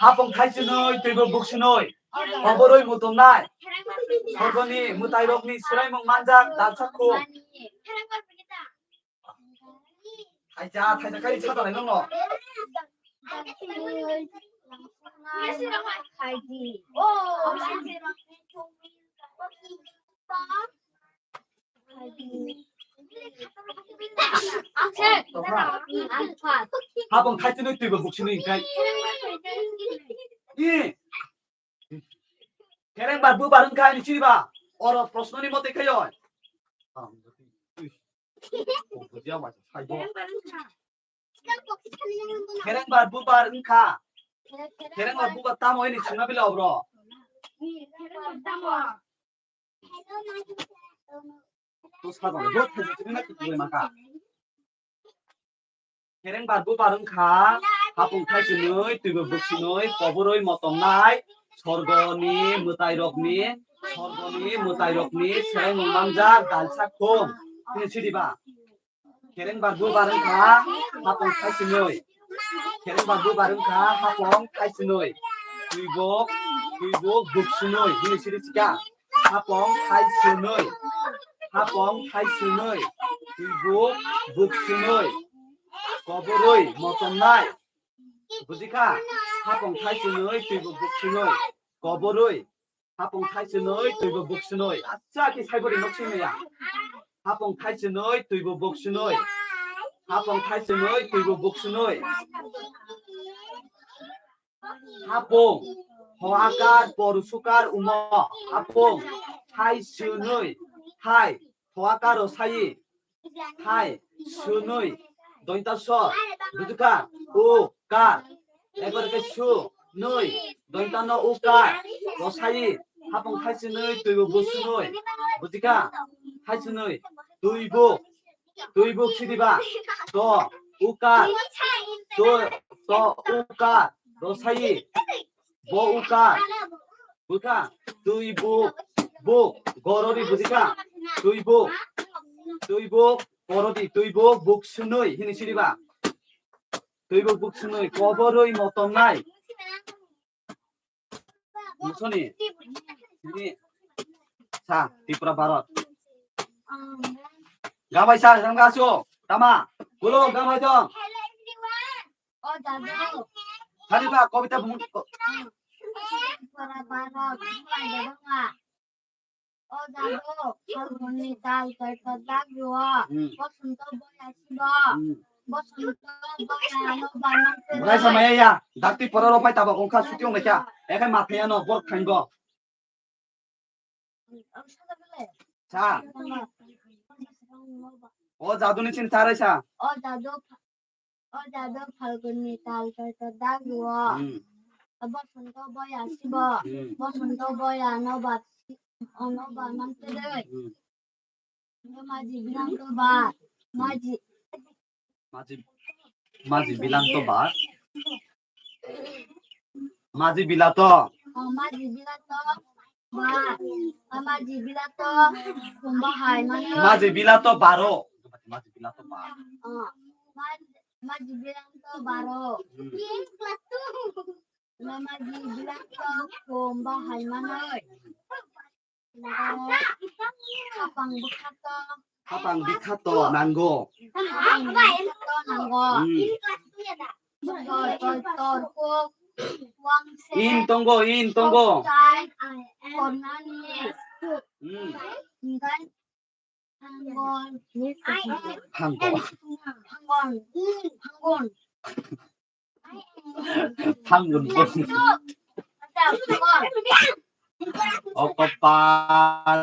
हापं थाइसुनै दैबो बक्सुनै अबरै मुतुमनाय सरगनि मुताइरगनि सोराय मोनमानजा दालसाखौ थाइजा थाइजाखाय सादानाय नङ हापं थाइसुनै दैबो बक्सुनै ओंखाय केरेंबा बुबारंखाय निसिबा अर प्रश्ननि मते खैय केरेंबा बुबारंखा केरेंबा बुबार तामो नि सुना बिला ब्र तो साबा बहुत थाइसुनै ना कितुय माका केरेंबा बुबारंखा हापं थाइसुनै दैबो बक्सुनै कबरै मतमनाय सरगनि मुताइरगनि सोराय मोनमानजा दालसाखौ होनो सिदिबा केरेंबा बुबारंखा हापं थाइसुनै केरेंबा बुबारंखा हापं थाइसुनै दैबो बक्सुनै होनो सिदिसिका हापं थाइसुनै दैबो बक्सुनै कबरै मतमनाय बुजिखा हापं थाइसुनै दैबो बक्सुनै कबरै हापं थाइसुनै दैबो बक्सुनै आच्छा कि साइबरि नक्सिनैया हापं थाइसुनै दैबो बक्सुनै हापं थाइसुनै दैबो बक्सुनै हापं हआकार परसुकार उम हापं थाइसुनै थाइ हआकार साइ थाइ सुनै दयतास बुजिखा उ का एबार के सु नै दयतान उकार रसाई हापं थाइसुनै दैबो बक्सुनै बुजिखा थाइसुनै दैबो सिदिबा द उकार द उकार रसाई ब उकार बुखा दैबो गररि बुजिखा दैबो गररि दैबो बक्सुनै हिनि सिदिबा दैबो बक्सुनै कबरै मतमनाय मुसनि सा त्रिपुरा भारत गाबाय सा गासो तामा बोलो गाबाय दं हारिबा कविता बुं Mulai sama ya, dakti pororo pai tabak ongka suti ong lecha, ekai matanya no bor kaingo. Sa. Oh jadu ni cinta resa. Oh jadu falguni tal kata dagwa. Bosonto boy asibo. Bosonto boy anobat mantere. Maji bilang to bar. Maji bilang to bar. Maji bilato. Maji bilato bar. Maji bilato kumbahai mana. Maji bilato baro. Maji bilato bar. Maji bilato baro. Maji bilato kumbahai mana. Kapang bikato nanggo. In tonggo. Panggon. Okopal.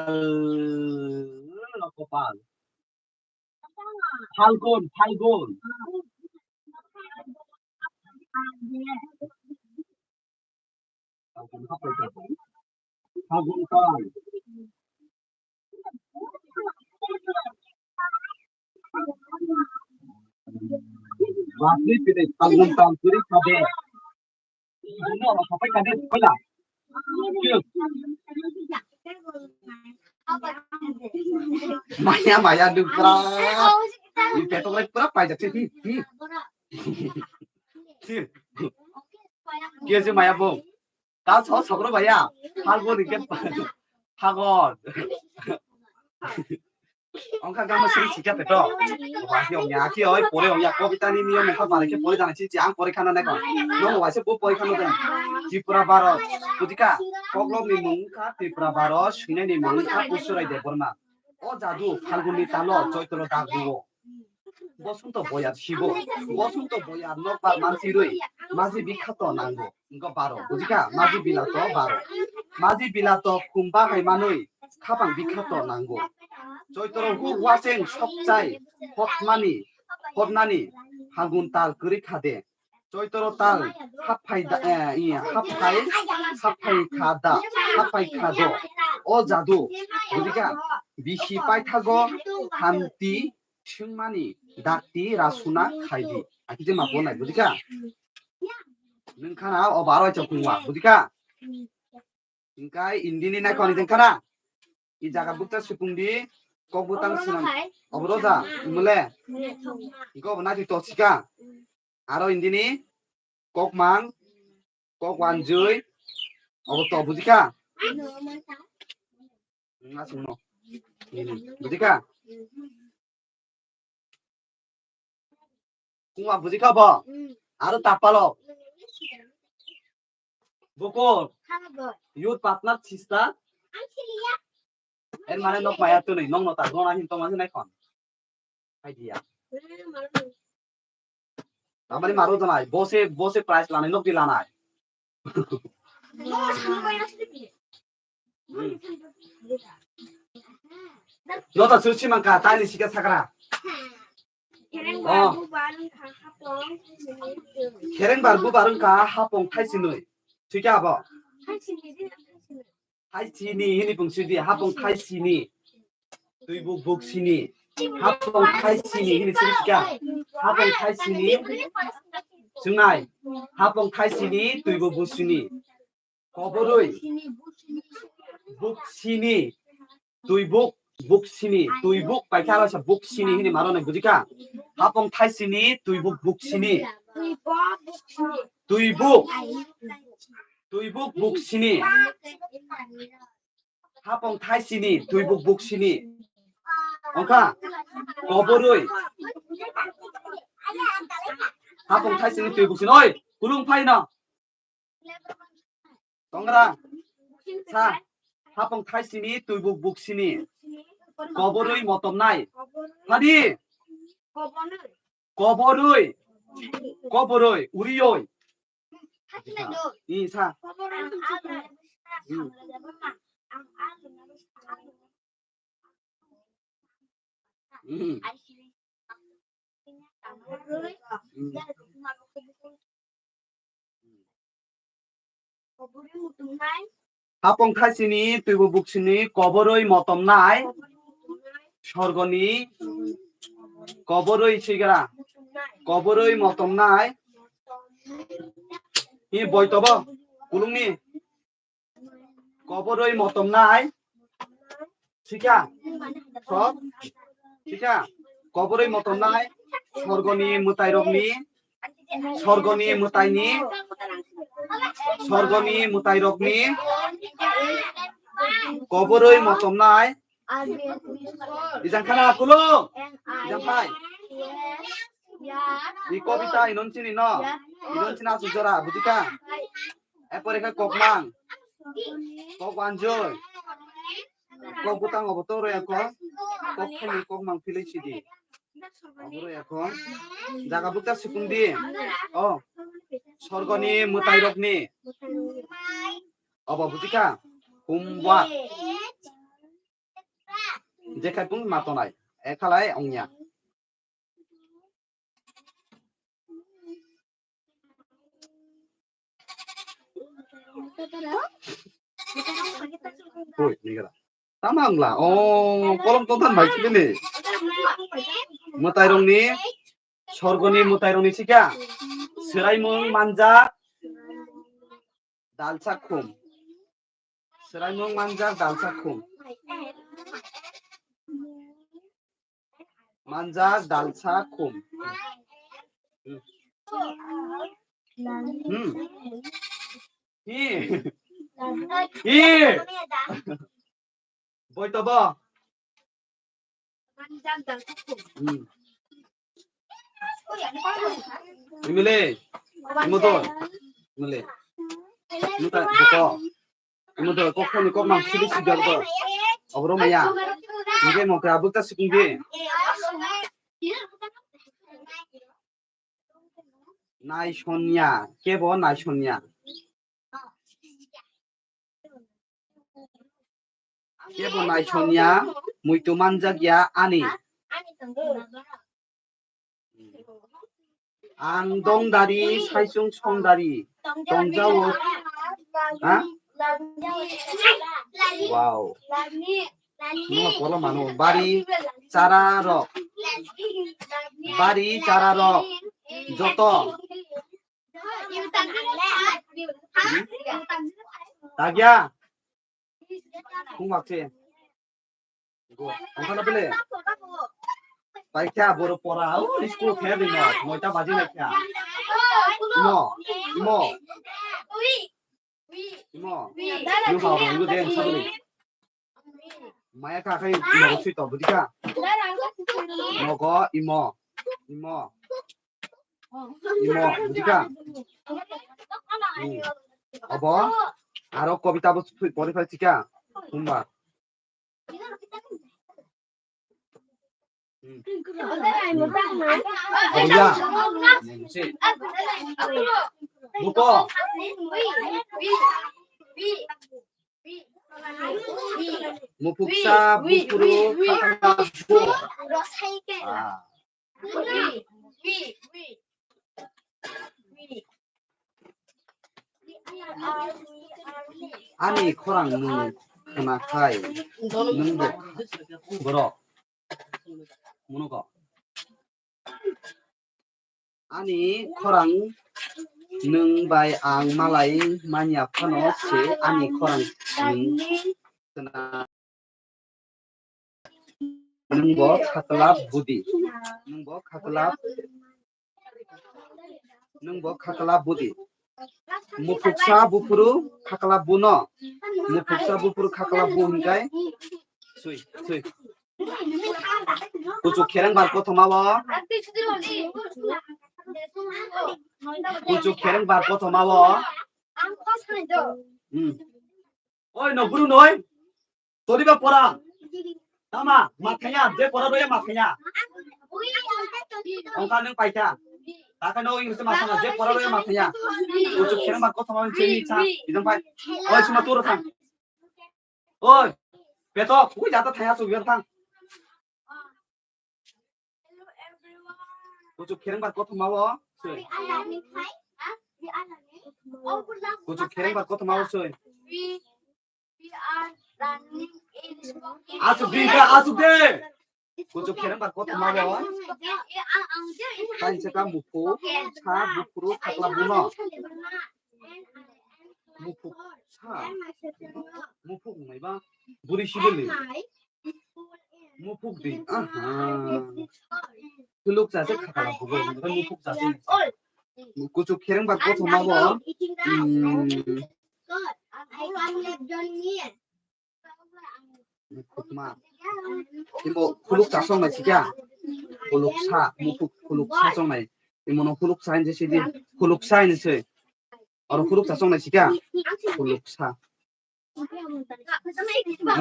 Falgun. Falgun kan. Masih pilih tanggung tanggung kade. Ini orang sampai kade sekolah. Maya Maya dukra. Ini petok lagi berapa aja sih? Kia sih Maya bung. Kau so sobro Maya. Hagon ikan hagon. Angka kamu sering sikat itu. Wajib omnya aki oi pore omnya kopi tani niyo muka balik ke pore tani sih jang pore kana neko. Nong wajib bu pore kana deh. Tripura Baros. Budika koglom ni muka Tripura Baros. Ini ni muka usurai deh borma. Oh jadu falguni talo joy tolo dagu. বসন্ত বয়ার শিব বসন্ত বয়ার নকবার মানসি রই মাঝি বিখ্যাত নাঙ্গো ইনকো 12 বুঝিকা মাঝি বিলাত 12 মাঝি বিলাত কুম্বা হাইমানই খাবাং বিখ্যাত নাঙ্গো চৈতর হু ওয়াসেং সবচাই হতনানি ফাগুন তাল গরি খাদে চৈতর তাল হাফাই খাদো ও জাদু বুঝিকা বিশি পাই থাগো হামতি Sungmani dakti rasuna khaidi. Aki je mapo nai budika. Nengkana o baro chokungwa budika. Ingkai indini nai koni nengkana. I jaga bukta supungdi kok butang sinam. Obroza mule. Iko bana di tosika. Aro indini kok mang kok wanjui. Oboto budika. Ngasungno. Budika. কুয়া বুঝি খাব আর তাপালো Bakr your partner ছিস্তা এর মানে knock মায়া তো নেই নং নতা গনা হিন তোমাছে নাই খন আইডিয়া তামানি মারো তো নাই বসে প্রাইস লানাই নক দি লানাই নতা সুচি মানকা তাইনি seeker সাকরা Kereng barbu bareng ka hapong thai sinui. Tiga apa? Thai sini ini bungsudi hapong thai sini. Tuibu buk sini. Hapong thai sini ini tiga. Hapong thai sini. Sungai. Hapong thai sini tuibu buk sini. Koboroi. Buk sini. Tuibu buk sini. Tuibuk paikara sa buk sini ini marone budika. Hapong thai sini tuibuk buk sini. Tuibuk buk sini. Hapong thai sini tuibuk buk sini. Ongka koboroi. Hapong thai sini tuibuk sini. Oi, kulung pai na. Tongra. Sa hapong thai sini tuibuk buk sini. Koboroi motom nai. Hadi. Koboroi, urioi. Isa. Hapong thai sini tuibu buk sini koboroi motom nai. Sorgoni koboroi sigara. Koboroi motom nai. Ini boy tobo kulung ni. Koboroi motom nai. Sika. Sob. Sika. Koboroi motom nai. Sorgoni mutai rokni. Sorgoni mutai ni. Sorgoni mutai rokni. Koboroi motom nai. Ijang kana kulung. Ijang pai. Di kobita inon sini no. Inon sini asujara budika. Eporeka kokmang. Kok wanjoy. Kok butang obotoro ya ko. Kok kini kokmang pilih sidi. Oboro ya ko. Jaga bukta sipundi. Oh. Sorgoni mutairokni. Obo budika. Kumwat. Jekai pun matonai. Ekalai ongnya. Oi, nigara. Tamang lah. Oh, kolom tonton baik ini. Mutairong ni सरगनि मुताइरनि सिका सेराइमुं मानजाक दालसाखुम सेराइमुं मानजाक दालसाखुम मानजाक दालसाखुम 이 보이터버 이밀리 이모도 이밀리 누가 그거 이모도 꼭하니 꼭만 시리시더라고 어그로마야 이게 뭐 그아부터 시군데 나이손냐 깨보 나이손냐 깨보 나이손냐 무이또 만작이야 아니 앙동다리 살숑 총다리 동자오 아 와우 누가 보라 마노 바리 짜라러 바리 짜라러 저또 자기야 공학지 이거 엄청나 빌래 바이캬 보러 보라 스쿨 가야 되노 뭐다 바지 나캬 이모 이거 하고 이거 내 사들이 마야 가까이 먹을 수 있다 어디가 먹어 이모 어디가 어버 아로 কবিতা পড়ে ফেলছি কা তোমরা 어디야 누구 무푹사 무프로 카카라고 아니 코랑 능 그나카이 능도 뭐라 뭐노가 아니 코랑 능바이 앙말라이 많이 아파노시 아니 코랑 능 그나 능보 카클랍 부디 능보 카클랍 부디 무푹사 부프루 카클랍 부너 무푹사 부프루 카클랍 부인가이 수이 구주 케랑 밟고 도마워 구주 케랑 밟고 도마워 어이 너 부르 너이 도리가 보라 나마 마카냐 내 보라로야 마카냐 엉카는 파이타 나가 너 이거 마카냐 제 보라로야 마카냐 구주 케랑 밟고 도마워 제이차 이정 파이 어이 스마 또르탕 어이 배터 거기 자다 타야 소 위험탕 구주 케랑 밟고 도마워 구주 케랑 밟고 도마워 아수데 구주 케랑 밟고 도마워 간세가 무포 차 무프로 카클라 부너 무포 차 무포 뭐이바 부리 시벨리 무포디 아하 글록 자세 카클라 부고 이거 무포 자세 구주 케랑 밟고 도마워 이모 훌룩 자성나 지냐 훌룩사 무푹 훌룩사 정나 이모는 훌룩사 이제 시디 훌룩사 있는 체 어로 훌룩 자성나 지냐 훌룩사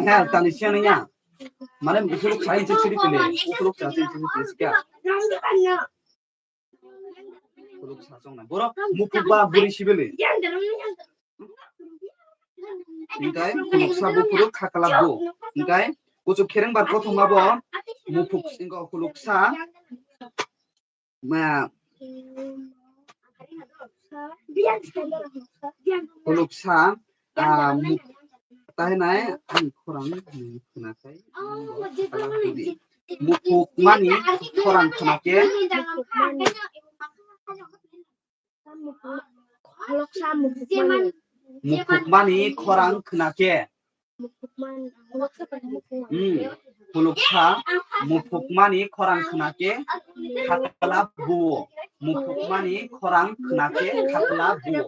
해 일단 시원이냐 말은 훌룩사 이제 시디 끌래 훌룩 자세 이제 시디야 훌룩사 정나 뭐라 무푹바 부리 시벨리 인가이 훌룩사 부프로 카클라부 인가이 구주 케랑 밟고 도마워 무푹 인거 훌룩사 마 훌룩사 ताहे नाय आं खौरां खोनाखै Mupukmani khorang khanake. Mupukmani khorang khanake. Puluksa mupukmani khorang khanake khakla buo. Mupukmani khorang khanake khakla buo.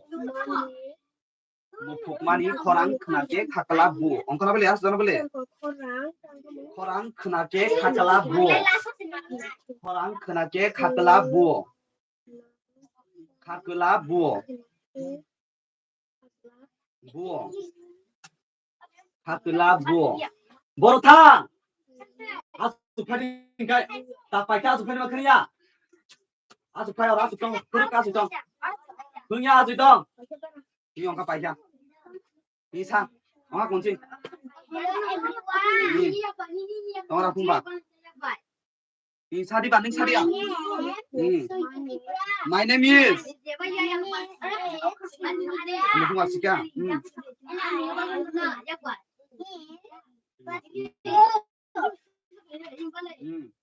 Mupukmani khorang khanake khakla buo. Ongkana bole asana bole. Khorang khanake khakla buo. Khorang khanake khakla buo. Khakla buo. Buo. Khakla buo. Borotang. Asupani kai. Tapai ka asupani makriya. Asupai ora asupang kurik asupang. Punya asupang. Iyong ka pai ka. Isa. Ong kunci. Ora kumba. Isa di banding sari ya. My name is. Ano kung asika?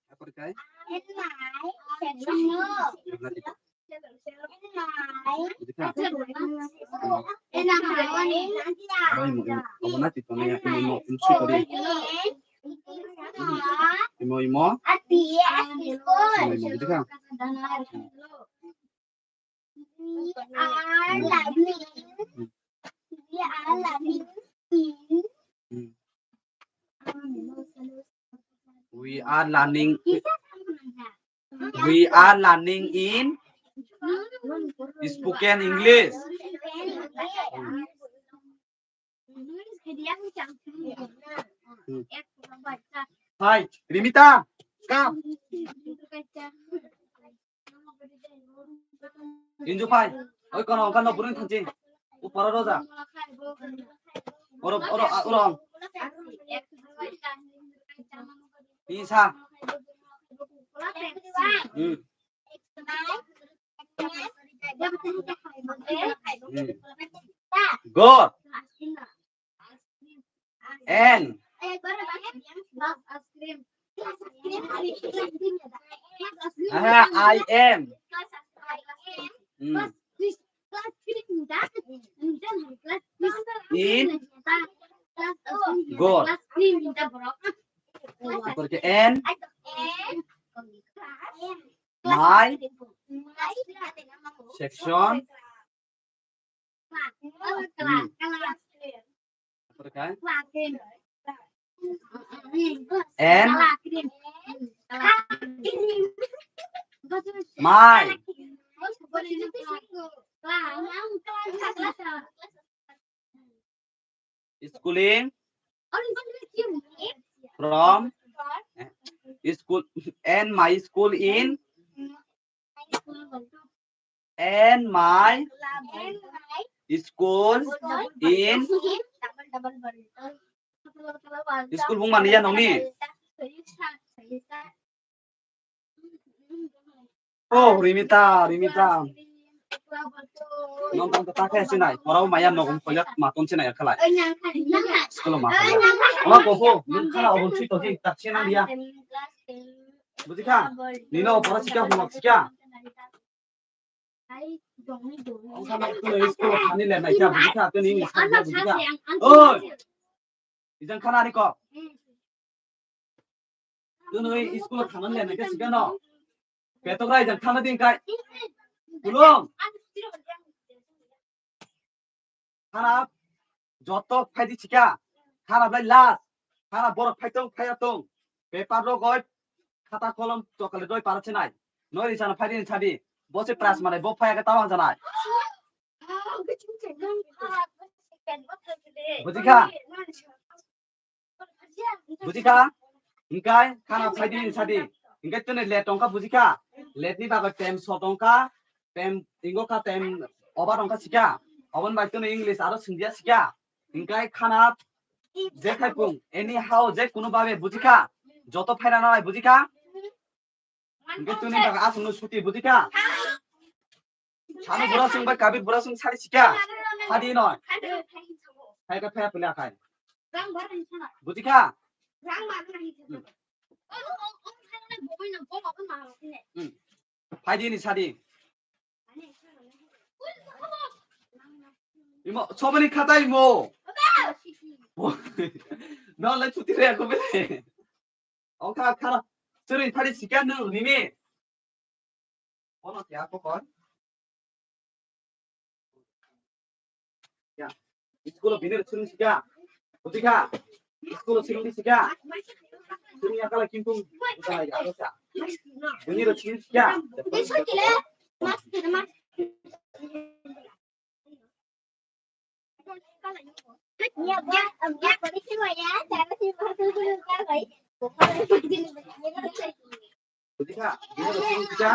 Apa kay? Imo na tito na imo kunci ko rin. Imo. Gitu kan? We are learning in spoken English. Hai, Rimita, come. Inju pai. Oi kono burin thanji. Upara roja. Orang. Isa. Good. And I am. In good. Porque en my section. Porque and my schooling from school and my school in and my school in school bung mania noni. Oh Rimita. Nonton tetake sinai. Orang mayan nongom koyak maton sinai kalai. Sekolah makan. Orang kopo, mungkala obon cito sih tak sinai dia. Bujika, Nino para sika bumak sika. Orang itu sekolah kani le naik ya bujika tu ni sekolah bujika. Oh, ijan kana ni ko. Tu ni sekolah kanan le naik sika no. Petokrai ijan kana din kai. Belum. Harap jotok phai di chika harap lai las harap borok phaitung paper ro goi khata kolom chokale doi parche nai noi jana phai din chadi bose pras mane bo phai ga tawang janai bujika ingkai khana phai din chadi ingkai tune le tongka bujika let ni baga tem sotongka tem ingoka tem oba tongka chika Awan baik tu English aro India sika. Ingkai khana je khaipung anyhow je kuno babe bujika. Joto phaira nai bujika. Ingkai tu ni baga asung no suti bujika. Chanu bura sung bai kabir bura sung sari sika. Hadi noi. Hai ka phaya pula kai. Bujika. 파이디니 사디. 이모 소문이 카다 이모. 너랑 추티래 고베. 카 카라. 저리 파리 시간는 님이. 어느 대학 거? 야, 이스쿨로 비네를 치는 시간. 어디가? 이스쿨로 치는 시간. তুমি একালা কিন্তু দুনিয়ার চিকিৎসা বুঝিকা দুনিয়ার চিকিৎসা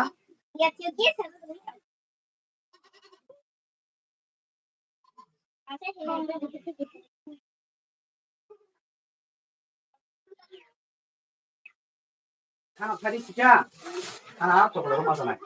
খানা খালি শিকা খানা তোকে মাথা নাই